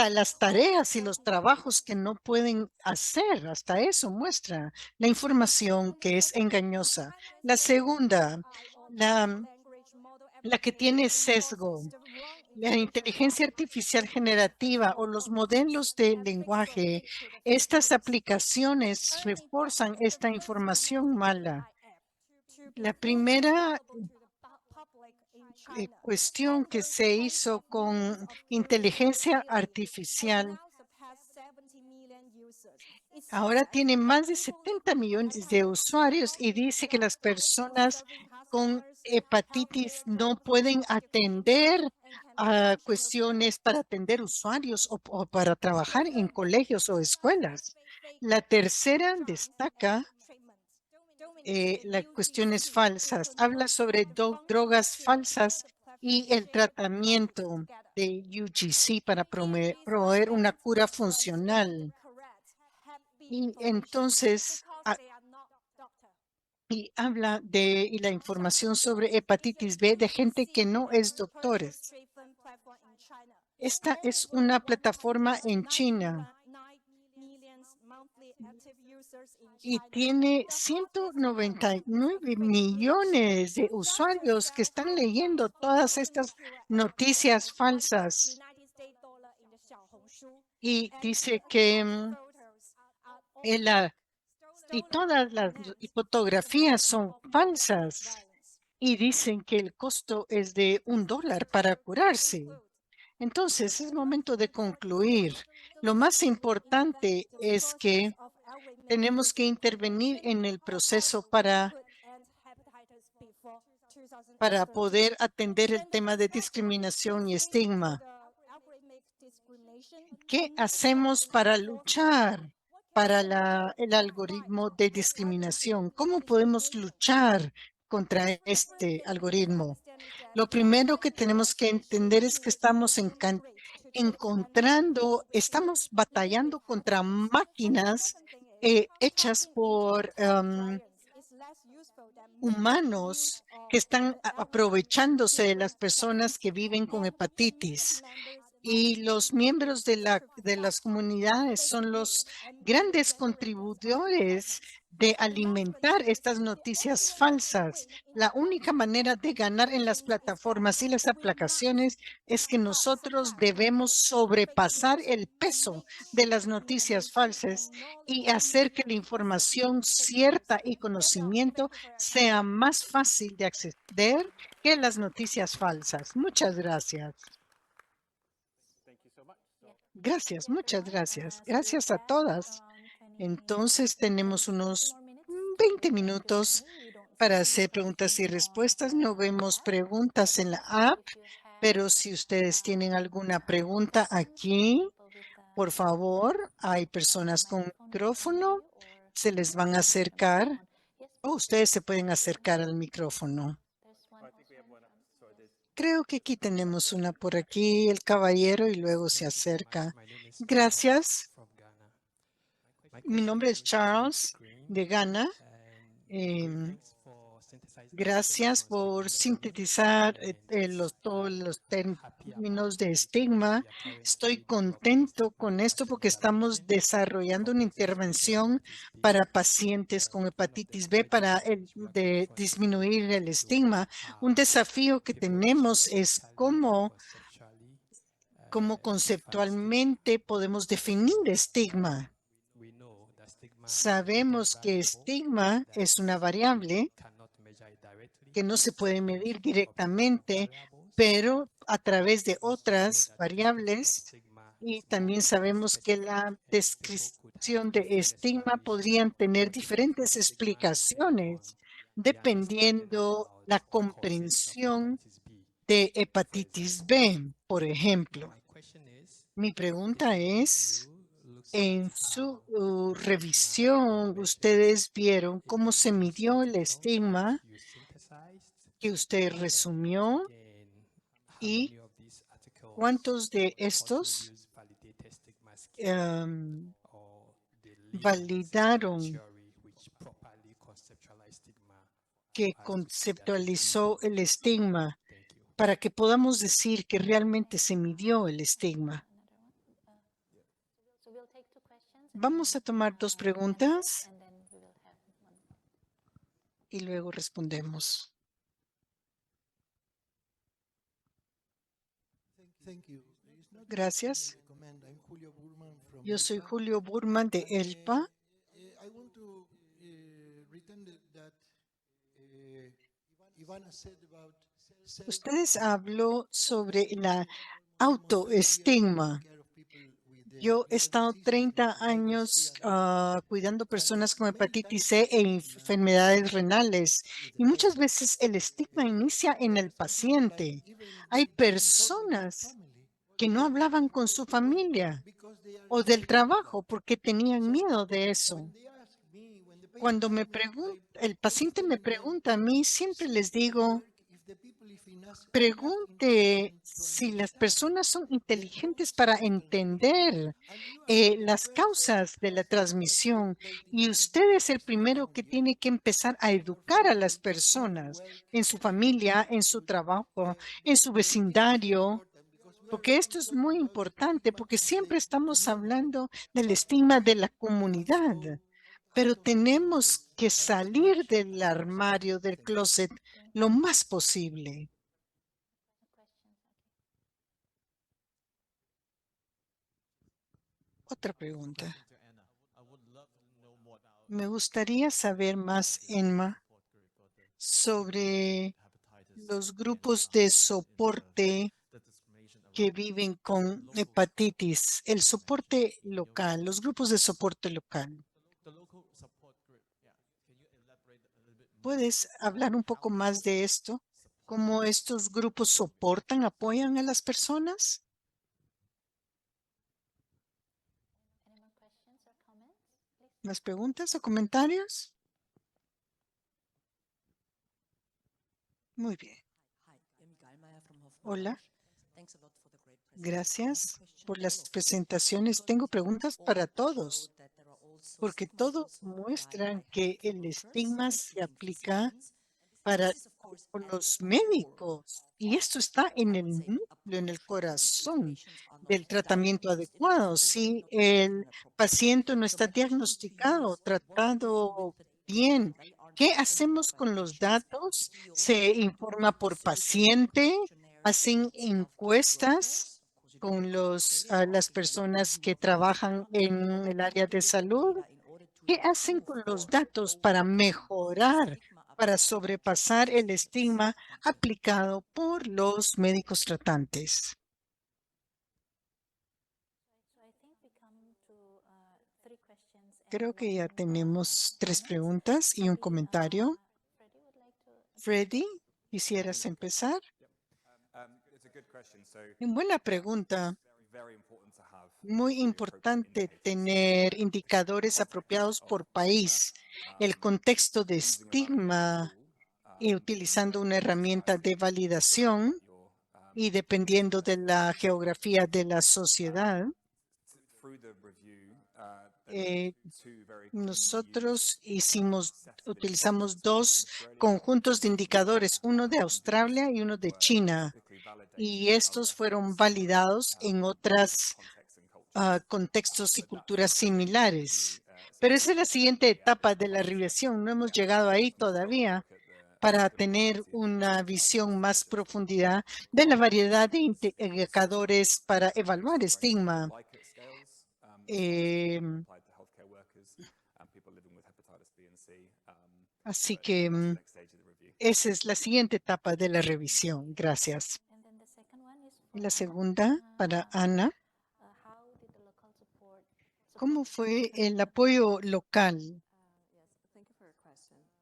las tareas y los trabajos que no pueden hacer. Hasta eso muestra la información que es engañosa. La segunda, la que tiene sesgo. La inteligencia artificial generativa o los modelos de lenguaje, estas aplicaciones refuerzan esta información mala. La primera cuestión que se hizo con inteligencia artificial ahora tiene más de 70 millones de usuarios y dice que las personas con hepatitis no pueden atender a cuestiones para atender usuarios o para trabajar en colegios o escuelas. La tercera destaca las cuestiones falsas. Habla sobre drogas falsas y el tratamiento de UGC para promover una cura funcional. Y entonces, y habla de la información sobre hepatitis B de gente que no es doctores. Esta es una plataforma en China y tiene 199 millones de usuarios que están leyendo todas estas noticias falsas. Y dice que y todas las fotografías son falsas y dicen que el costo es de $1 para curarse. Entonces, es momento de concluir. Lo más importante es que tenemos que intervenir en el proceso para poder atender el tema de discriminación y estigma. ¿Qué hacemos para luchar para el algoritmo de discriminación? ¿Cómo podemos luchar contra este algoritmo? Lo primero que tenemos que entender es que estamos estamos batallando contra máquinas hechas por humanos que están aprovechándose de las personas que viven con hepatitis. Y los miembros de las comunidades son los grandes contribuidores de alimentar estas noticias falsas. La única manera de ganar en las plataformas y las aplicaciones es que nosotros debemos sobrepasar el peso de las noticias falsas y hacer que la información cierta y conocimiento sea más fácil de acceder que las noticias falsas. Muchas gracias. Gracias, muchas gracias. Gracias a todas. Entonces tenemos unos 20 minutos para hacer preguntas y respuestas. No vemos preguntas en la app, pero si ustedes tienen alguna pregunta aquí, por favor, hay personas con micrófono, se les van a acercar o ustedes se pueden acercar al micrófono. Creo que aquí tenemos una por aquí, el caballero, y luego se acerca. Gracias. Mi nombre es Charles de Ghana. Gracias por sintetizar todos los términos de estigma. Estoy contento con esto porque estamos desarrollando una intervención para pacientes con hepatitis B para disminuir el estigma. Un desafío que tenemos es cómo conceptualmente podemos definir estigma. Sabemos que estigma es una variable que no se puede medir directamente, pero a través de otras variables. Y también sabemos que la descripción de estigma podrían tener diferentes explicaciones dependiendo la comprensión de hepatitis B, por ejemplo. Mi pregunta es, en su revisión, ustedes vieron cómo se midió el estigma que usted resumió y cuántos de estos validaron que conceptualizó el estigma para que podamos decir que realmente se midió el estigma. Vamos a tomar 2 preguntas y luego respondemos. Gracias. Yo soy Julio Burman de ELPA. Ustedes habló sobre la autoestigma. Yo he estado 30 años cuidando personas con hepatitis C e enfermedades renales y muchas veces el estigma inicia en el paciente. Hay personas que no hablaban con su familia o del trabajo porque tenían miedo de eso. Cuando el paciente me pregunta a mí, siempre les digo, pregunte si las personas son inteligentes para entender las causas de la transmisión y usted es el primero que tiene que empezar a educar a las personas en su familia, en su trabajo, en su vecindario, porque esto es muy importante, porque siempre estamos hablando del estigma de la comunidad, pero tenemos que salir del armario, del closet, lo más posible. Otra pregunta. Me gustaría saber más, Emma, sobre los grupos de soporte que viven con hepatitis, el soporte local, los grupos de soporte local. ¿Puedes hablar un poco más de esto? ¿Cómo estos grupos soportan, apoyan a las personas? ¿Más preguntas o comentarios? Muy bien. Hola. Gracias por las presentaciones. Tengo preguntas para todos, porque todos muestran que el estigma se aplica para los médicos y esto está en el núcleo, en el corazón del tratamiento adecuado. Si el paciente no está diagnosticado, tratado bien, ¿qué hacemos con los datos? Se informa por paciente, hacen encuestas con las personas que trabajan en el área de salud. ¿Qué hacen con los datos para mejorar, para sobrepasar el estigma aplicado por los médicos tratantes? Creo que ya tenemos 3 preguntas y un comentario. Freddy, ¿quisieras empezar? Buena pregunta. Muy importante tener indicadores apropiados por país. El contexto de estigma y utilizando una herramienta de validación y dependiendo de la geografía de la sociedad. Nosotros utilizamos 2 conjuntos de indicadores, uno de Australia y uno de China, y estos fueron validados en otros contextos y culturas similares. Pero esa es la siguiente etapa de la revisión. No hemos llegado ahí todavía para tener una visión más profundidad de la variedad de indicadores para evaluar estigma. Así que esa es la siguiente etapa de la revisión. Gracias. Y la segunda para Ana. ¿Cómo fue el apoyo local?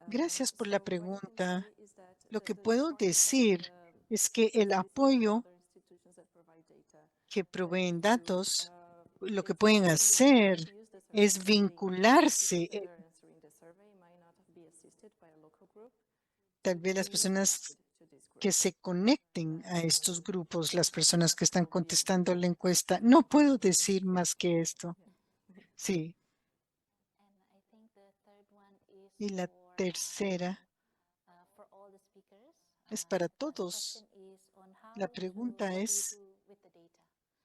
Gracias por la pregunta. Lo que puedo decir es que el apoyo que proveen datos, lo que pueden hacer es vincularse. Tal vez las personas que se conecten a estos grupos, las personas que están contestando la encuesta. No puedo decir más que esto. Sí. Y la tercera es para todos. La pregunta es,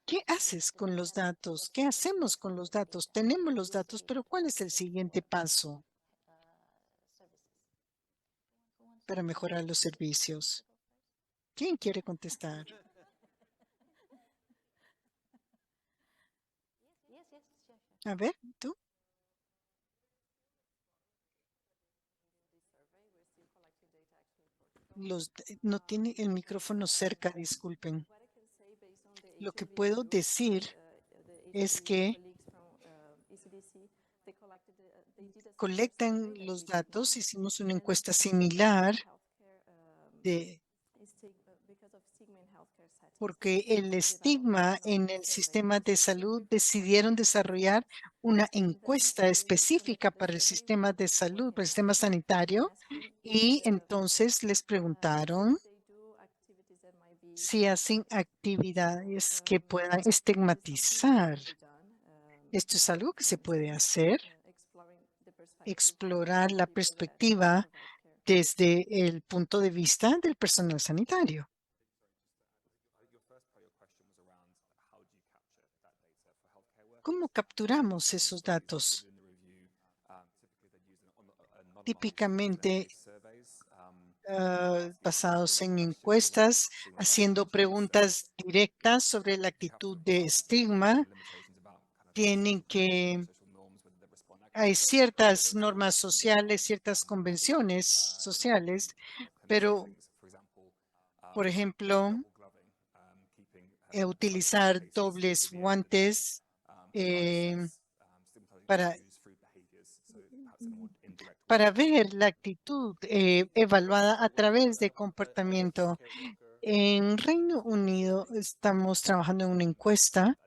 ¿qué haces con los datos? ¿Qué hacemos con los datos? Tenemos los datos, pero ¿cuál es el siguiente paso para mejorar los servicios? ¿Quién quiere contestar? A ver, tú. No tiene el micrófono cerca, disculpen. Lo que puedo decir es que colectan los datos. Hicimos una encuesta similar porque el estigma en el sistema de salud decidieron desarrollar una encuesta específica para el sistema de salud, para el sistema sanitario, y entonces les preguntaron si hacen actividades que puedan estigmatizar. Esto es algo que se puede hacer, explorar la perspectiva desde el punto de vista del personal sanitario. ¿Cómo capturamos esos datos? Típicamente basados en encuestas, haciendo preguntas directas sobre la actitud de estigma. Hay ciertas normas sociales, ciertas convenciones sociales, pero, por ejemplo, utilizar dobles guantes para ver la actitud evaluada a través de comportamiento. En Reino Unido estamos trabajando en una encuesta.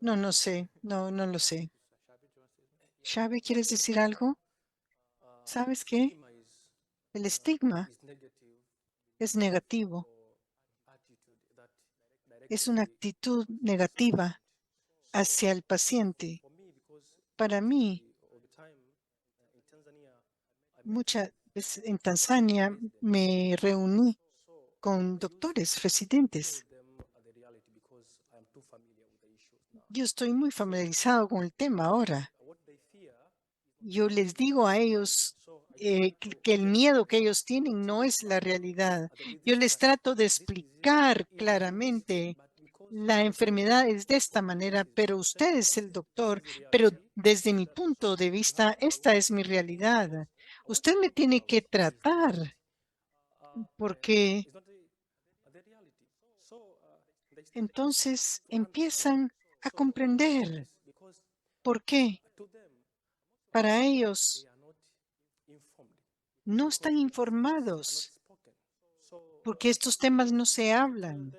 No sé, no lo sé. Xavi, ¿quieres decir algo? ¿Sabes qué? El estigma es negativo. Es una actitud negativa hacia el paciente. Para mí, muchas veces en Tanzania me reuní con doctores residentes. Yo estoy muy familiarizado con el tema ahora. Yo les digo a ellos que el miedo que ellos tienen no es la realidad. Yo les trato de explicar claramente la enfermedad es de esta manera, pero usted es el doctor, pero desde mi punto de vista, esta es mi realidad. Usted me tiene que tratar porque entonces empiezan a comprender por qué para ellos no están informados, porque estos temas no se hablan.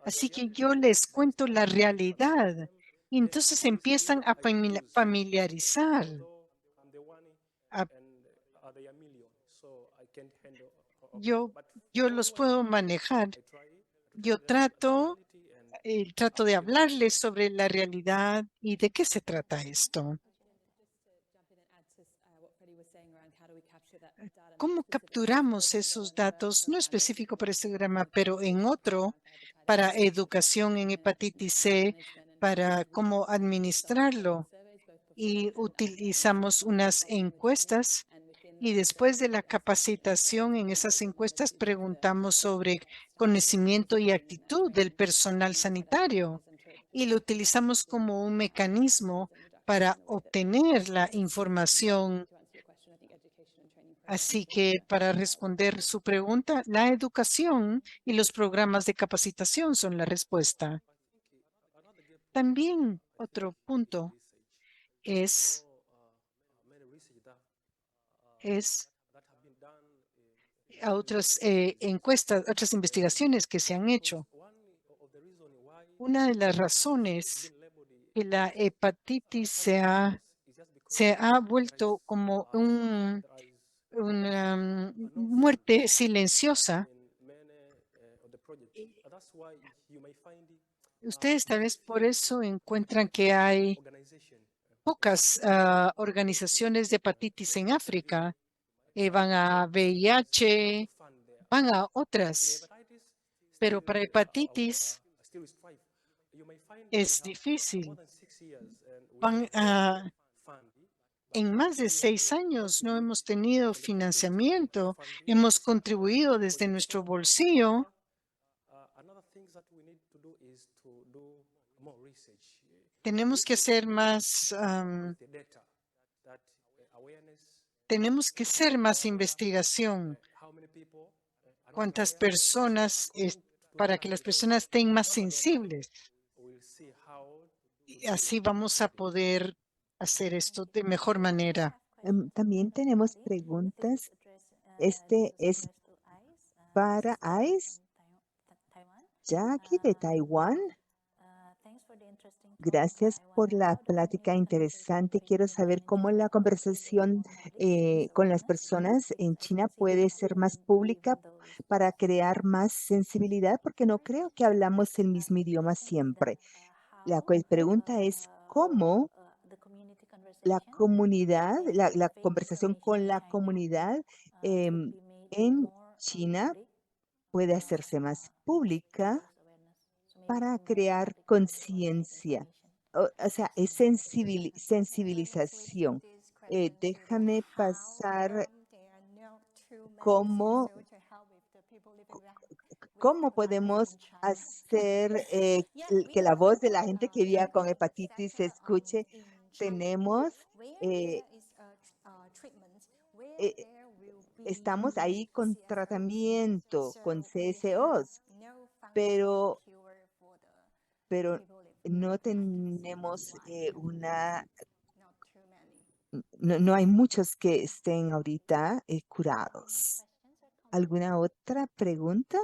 Así que yo les cuento la realidad y entonces empiezan a familiarizar. Yo los puedo manejar. Yo trato de hablarles sobre la realidad y de qué se trata esto. ¿Cómo capturamos esos datos? No específico para este programa, pero en otro, para educación en hepatitis C, para cómo administrarlo. Y utilizamos unas encuestas y después de la capacitación en esas encuestas preguntamos sobre conocimiento y actitud del personal sanitario y lo utilizamos como un mecanismo para obtener la información. Así que para responder su pregunta, la educación y los programas de capacitación son la respuesta. También otro punto es a otras encuestas, otras investigaciones que se han hecho. Una de las razones que la hepatitis se ha vuelto como una muerte silenciosa. Ustedes tal vez por eso encuentran que hay pocas organizaciones de hepatitis en África. Van a VIH, van a otras. Pero para hepatitis es difícil. En más de 6 años no hemos tenido financiamiento. Hemos contribuido desde nuestro bolsillo. Tenemos que hacer más, tenemos que hacer más investigación. ¿Cuántas personas, para que las personas estén más sensibles? Y así vamos a poder hacer esto de mejor manera. También tenemos preguntas. Este es para ICE, Jackie de Taiwán. Gracias por la plática interesante. Quiero saber cómo la conversación con las personas en China puede ser más pública para crear más sensibilidad, porque no creo que hablamos el mismo idioma siempre. La pregunta es cómo la comunidad, la conversación con la comunidad en China puede hacerse más pública para crear conciencia. O sea, es sensibilización. Déjame pasar cómo, cómo podemos hacer que la voz de la gente que vive con hepatitis se escuche. Tenemos, eh, eh, estamos ahí con tratamiento, con CSOs, pero pero no tenemos no hay muchos que estén ahorita curados. ¿Alguna otra pregunta?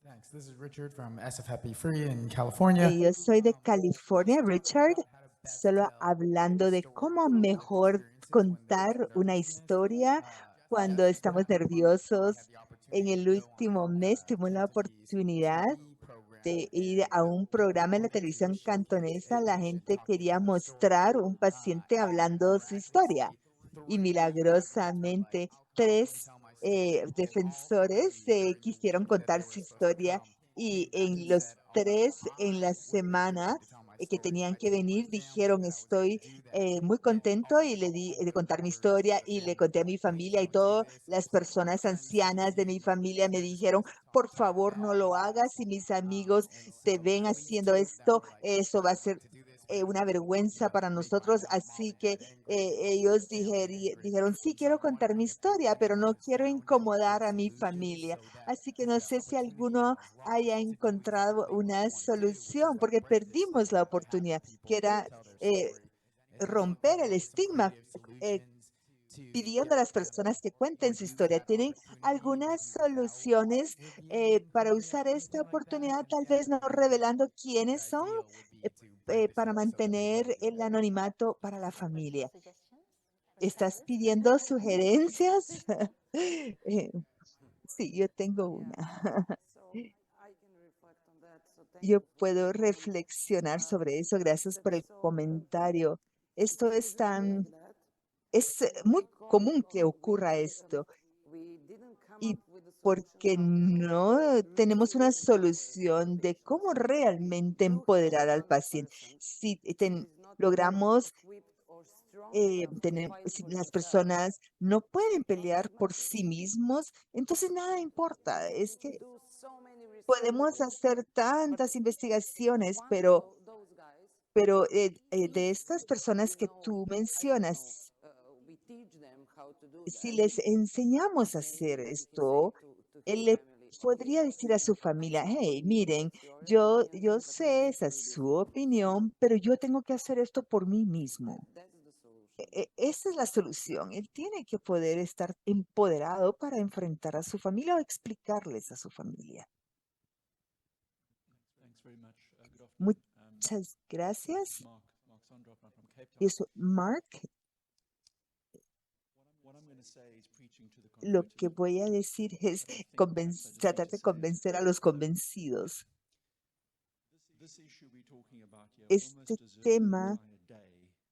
Thanks. This is Richard from SF Happy Free in California. Yo soy de California, Richard, solo hablando de cómo mejor contar una historia cuando estamos nerviosos. En el último mes tuvimos la oportunidad de ir a un programa en la televisión cantonesa. La gente quería mostrar un paciente hablando su historia y milagrosamente 3 defensores quisieron contar su historia y en los 3 en la semana que tenían que venir dijeron estoy muy contento y le di de contar mi historia y le conté a mi familia y todas las personas ancianas de mi familia me dijeron por favor no lo hagas si mis amigos te ven haciendo esto, eso va a ser una vergüenza para nosotros, así que ellos dijeron, sí, quiero contar mi historia, pero no quiero incomodar a mi familia. Así que no sé si alguno haya encontrado una solución, porque perdimos la oportunidad, que era romper el estigma. Pidiendo a las personas que cuenten su historia. ¿Tienen algunas soluciones para usar esta oportunidad, tal vez no revelando quiénes son, para mantener el anonimato para la familia? ¿Estás pidiendo sugerencias? Sí, yo tengo una. Yo puedo reflexionar sobre eso. Gracias por el comentario. Esto es muy común que ocurra esto. Y porque no tenemos una solución de cómo realmente empoderar al paciente. Si logramos si las personas no pueden pelear por sí mismos, entonces nada importa. Es que podemos hacer tantas investigaciones, pero de estas personas que tú mencionas, si les enseñamos a hacer esto, él le podría decir a su familia, hey, miren, yo sé, esa es su opinión, pero yo tengo que hacer esto por mí mismo. Esa es la solución. Él tiene que poder estar empoderado para enfrentar a su familia o explicarles a su familia. Muchas gracias. Y eso, Mark, lo que voy a decir es tratar de convencer a los convencidos. Este tema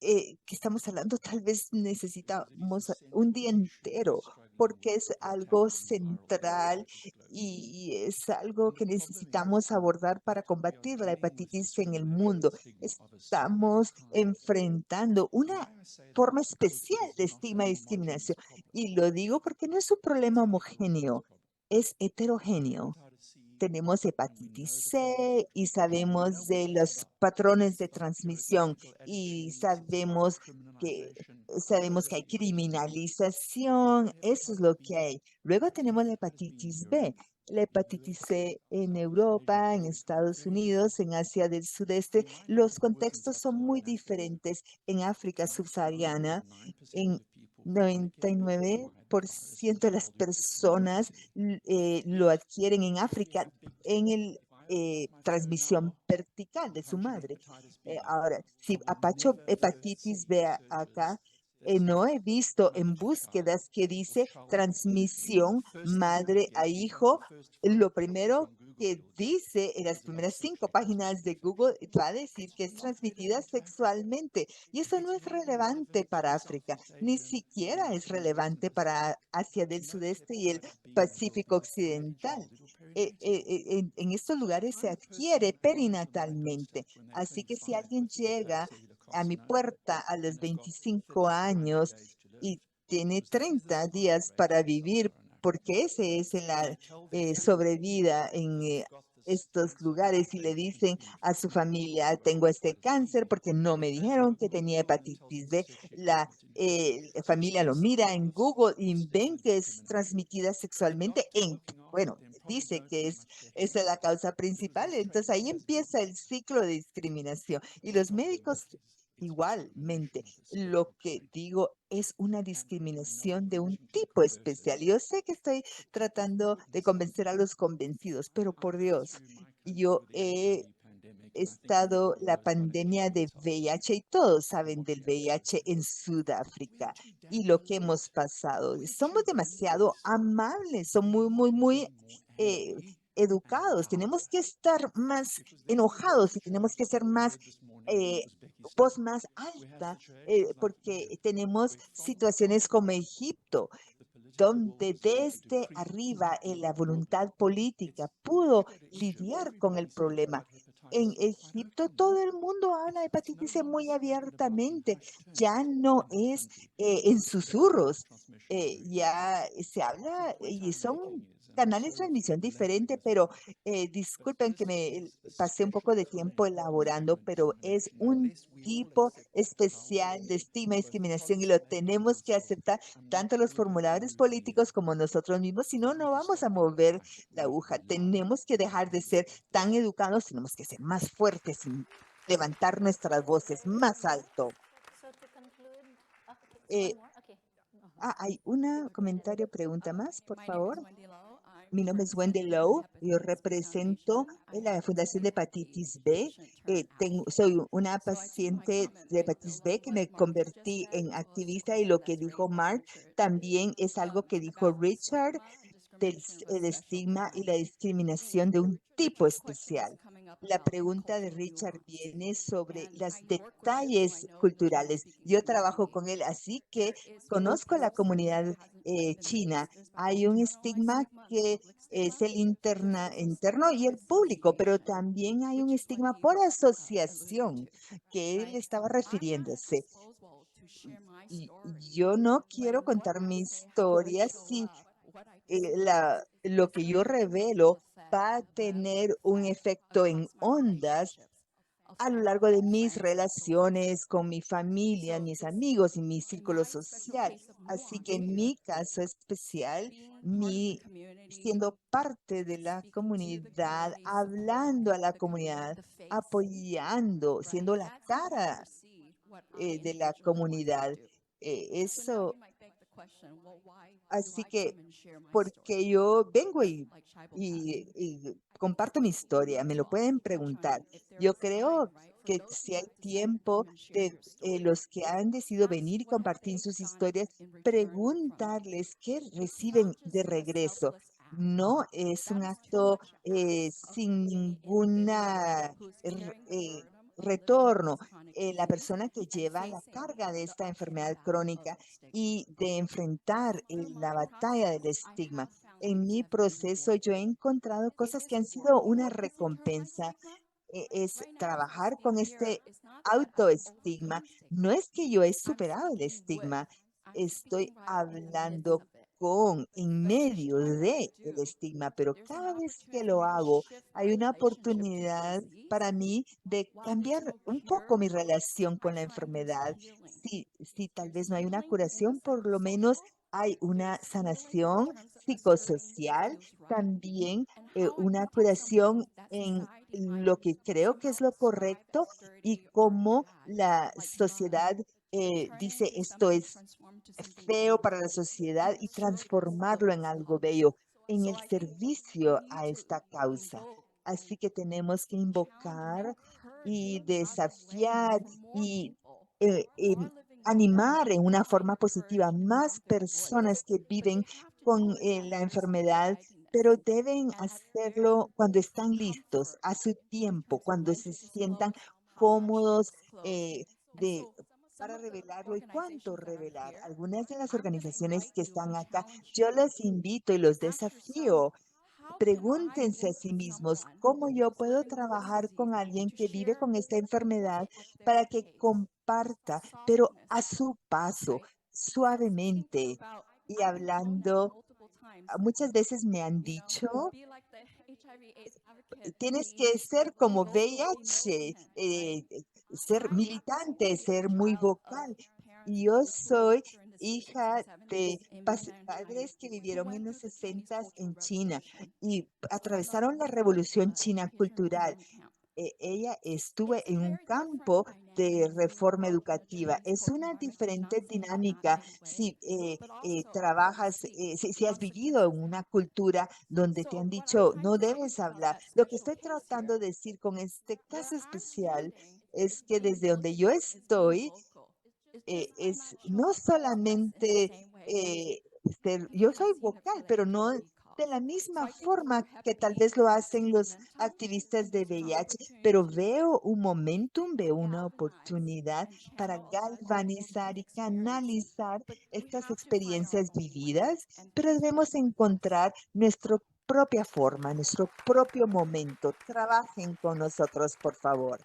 que estamos hablando, tal vez necesitamos un día entero, porque es algo central y es algo que necesitamos abordar para combatir la hepatitis en el mundo. Estamos enfrentando una forma especial de estigma y discriminación. Y lo digo porque no es un problema homogéneo, es heterogéneo. Tenemos hepatitis C y sabemos de los patrones de transmisión y sabemos que hay criminalización, eso es lo que hay. Luego tenemos la hepatitis B. La hepatitis C en Europa, en Estados Unidos, en Asia del Sudeste, los contextos son muy diferentes. En África subsahariana, en 99% de las personas lo adquieren en África en el transmisión vertical de su madre. Ahora, si apacho hepatitis B acá, no he visto en búsquedas que dice transmisión madre a hijo. Lo primero que dice en las primeras 5 páginas de Google va a decir que es transmitida sexualmente. Y eso no es relevante para África, ni siquiera es relevante para Asia del Sudeste y el Pacífico Occidental. En estos lugares se adquiere perinatalmente. Así que si alguien llega a mi puerta a los 25 años y tiene 30 días para vivir, porque ese es la sobrevida en estos lugares y le dicen a su familia, tengo este cáncer porque no me dijeron que tenía hepatitis B. La familia lo mira en Google y ven que es transmitida sexualmente bueno, dice que esa es la causa principal. Entonces ahí empieza el ciclo de discriminación. Y los médicos igualmente, lo que digo es una discriminación de un tipo especial. Yo sé que estoy tratando de convencer a los convencidos, pero por Dios, yo he estado la pandemia de VIH y todos saben del VIH en Sudáfrica y lo que hemos pasado. Somos demasiado amables, son muy eh, educados. Tenemos que estar más enojados y tenemos que ser más eh, voz más alta, porque tenemos situaciones como Egipto, donde desde arriba la voluntad política pudo lidiar con el problema. En Egipto todo el mundo habla de hepatitis C muy abiertamente, ya no es en susurros, ya se habla y son canales de transmisión diferente, pero disculpen que me pasé un poco de tiempo elaborando, pero es un tipo especial de estigma y discriminación y lo tenemos que aceptar tanto los formuladores políticos como nosotros mismos, si no, no vamos a mover la aguja. Tenemos que dejar de ser tan educados, tenemos que ser más fuertes y levantar nuestras voces más alto. So to conclude, Eh, one more? Okay. Hay una comentario, pregunta más, por My name is favor. Wendy Lowe. I'm Mi nombre es Wendy representing the Lowe, yo Hepatitis B represento Foundation. I la have Fundación de been a Hepatitis B. patient turned Soy activist. una So I took my paciente comment de with a hepatitis lot B of que what me Mark has just convertí said, en as well as the activista y lo question que that's dijo raised by Mark Richard, también es algo que dijo about Richard stigma, del discrimination of a el special estigma y la kind. discriminación de un tipo Richard's question was especial. coming up La about pregunta de cultural Richard nuance. viene sobre And los I work with him, so I detalles know what I'm culturales. speaking Yo to trabajo fully. con él, así que There is conozco la cultural stigma comunidad that hasn't been china. faced. There's been Hay un internalized estigma stigma and que public es stigma. el There's also interno stigma y of el público, pero association, también hay un which is what estigma he por was alluding asociación to, que él right? estaba I'm not at refiriéndose. disposal to share my Y story yo no quiero when what contar I mi say, how I historia show si up, what I disclose lo is que yo going to have a ripple revelo effect va a and have an tener un effect efecto en across my ondas relationships of a lo largo de family, mis friends, and so on. relaciones con mi familia, So mis it's amigos y mi in círculo my special social. case of Así nuance que en here, mi caso especial, being part of the mi community, siendo parte de la speaking to the comunidad, community, hablando a supporting la the community, comunidad, the face, apoyando, right? siendo la That's how I cara perceive what I de la individually want to comunidad. do. So now Eso, you might beg the question, well, why do así I que come and share my story? porque yo vengo Like Shaibo has. y comparto mi historia, me lo Well, pueden touch preguntar. on if there Yo is time, creo right? For que those si who hay have decided to tiempo come and share de their story, los que han decidido ask venir y what have compartir they sus historias, gotten in return from it. preguntarles qué It's reciben not de just a regreso. selfless act. No es That un is too acto much to ask of sin any individual ninguna who's carrying the burden retorno, la persona que lleva la carga de esta enfermedad crónica y de enfrentar la batalla del estigma. En mi proceso yo he encontrado cosas que han sido una recompensa. Es trabajar con este autoestigma. No es que yo he superado el estigma, estoy hablando con, en medio de el estigma, pero cada vez que lo hago, hay una oportunidad para mí de cambiar un poco mi relación con la enfermedad. Si tal vez no hay una curación, por lo menos hay una sanación psicosocial, también una curación en lo que creo que es lo correcto y cómo la sociedad dice esto es feo para la sociedad y transformarlo en algo bello, en el servicio a esta causa. Así que tenemos que invocar y desafiar y animar en una forma positiva más personas que viven con la enfermedad, pero deben hacerlo cuando están listos, a su tiempo, cuando se sientan cómodos de para revelarlo y cuánto revelar. Algunas de las organizaciones que están acá, yo les invito y los desafío. Pregúntense a sí mismos cómo yo puedo trabajar con alguien que vive con esta enfermedad para que comparta, pero a su paso, suavemente y hablando. Muchas veces me han dicho, tienes que ser como VIH, ser militante, ser muy vocal. Y yo soy hija de padres que vivieron en los 60 en China y atravesaron la revolución china cultural. Ella estuvo en un campo de reforma educativa. Es una diferente dinámica si trabajas, si has vivido en una cultura donde te han dicho no debes hablar. Lo que estoy tratando de decir con este caso especial es que desde donde yo estoy, es no solamente yo soy vocal, pero no de la misma forma que tal vez lo hacen los activistas de VIH, pero veo un momentum, veo una oportunidad para galvanizar y canalizar estas experiencias vividas, pero debemos encontrar nuestra propia forma, nuestro propio momento. Trabajen con nosotros, por favor.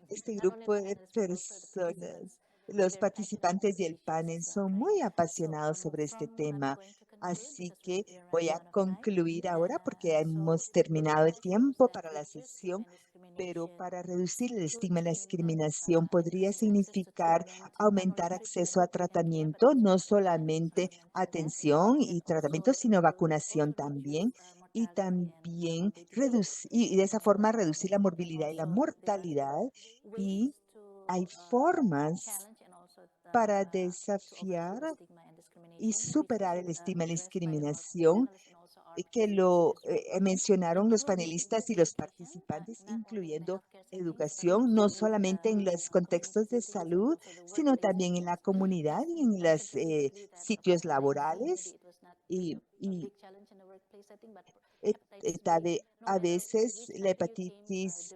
Este grupo de personas, los participantes del panel son muy apasionados sobre este tema. Así que voy a concluir ahora porque hemos terminado el tiempo para la sesión, pero para reducir el estigma y la discriminación podría significar aumentar acceso a tratamiento, no solamente atención y tratamiento, sino vacunación también. Y también y de esa forma reducir la morbilidad y la mortalidad. Y hay formas para desafiar y superar el estigma y la discriminación que lo mencionaron los panelistas y los participantes, incluyendo educación, no solamente en los contextos de salud, sino también en la comunidad y en los sitios laborales. Y a veces la hepatitis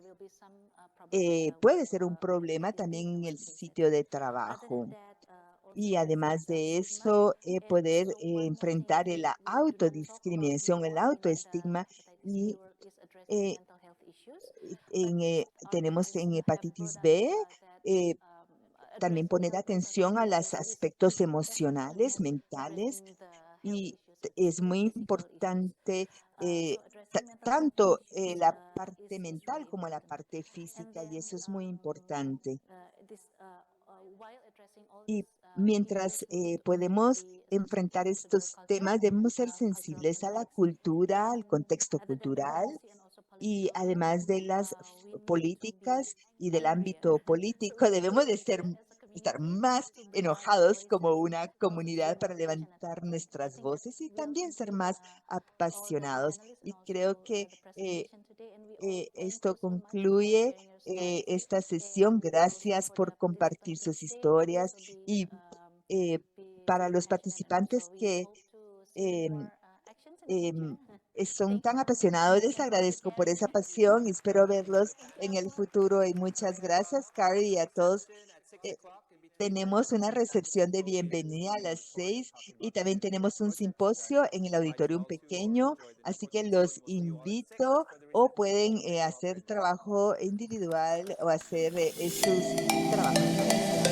puede ser un problema también en el sitio de trabajo. Y además de eso, poder enfrentar la autodiscriminación, el autoestigma. Y tenemos en hepatitis B, también poner atención a los aspectos emocionales, mentales. Y es muy importante tanto la parte mental como la parte física, y eso es muy importante. Y mientras podemos enfrentar estos temas, debemos ser sensibles a la cultura, al contexto cultural, y además de las políticas y del ámbito político, debemos de estar más enojados como una comunidad para levantar nuestras voces y también ser más apasionados. Y creo que esto concluye esta sesión. Gracias por compartir sus historias y para los participantes que em, son tan apasionados. Les agradezco por esa pasión. Espero verlos en el futuro y muchas gracias, Carrie, y a todos. Tenemos una recepción de bienvenida a las 6 y también tenemos un simposio en el auditorium pequeño, así que los invito o pueden hacer trabajo individual o hacer sus trabajos.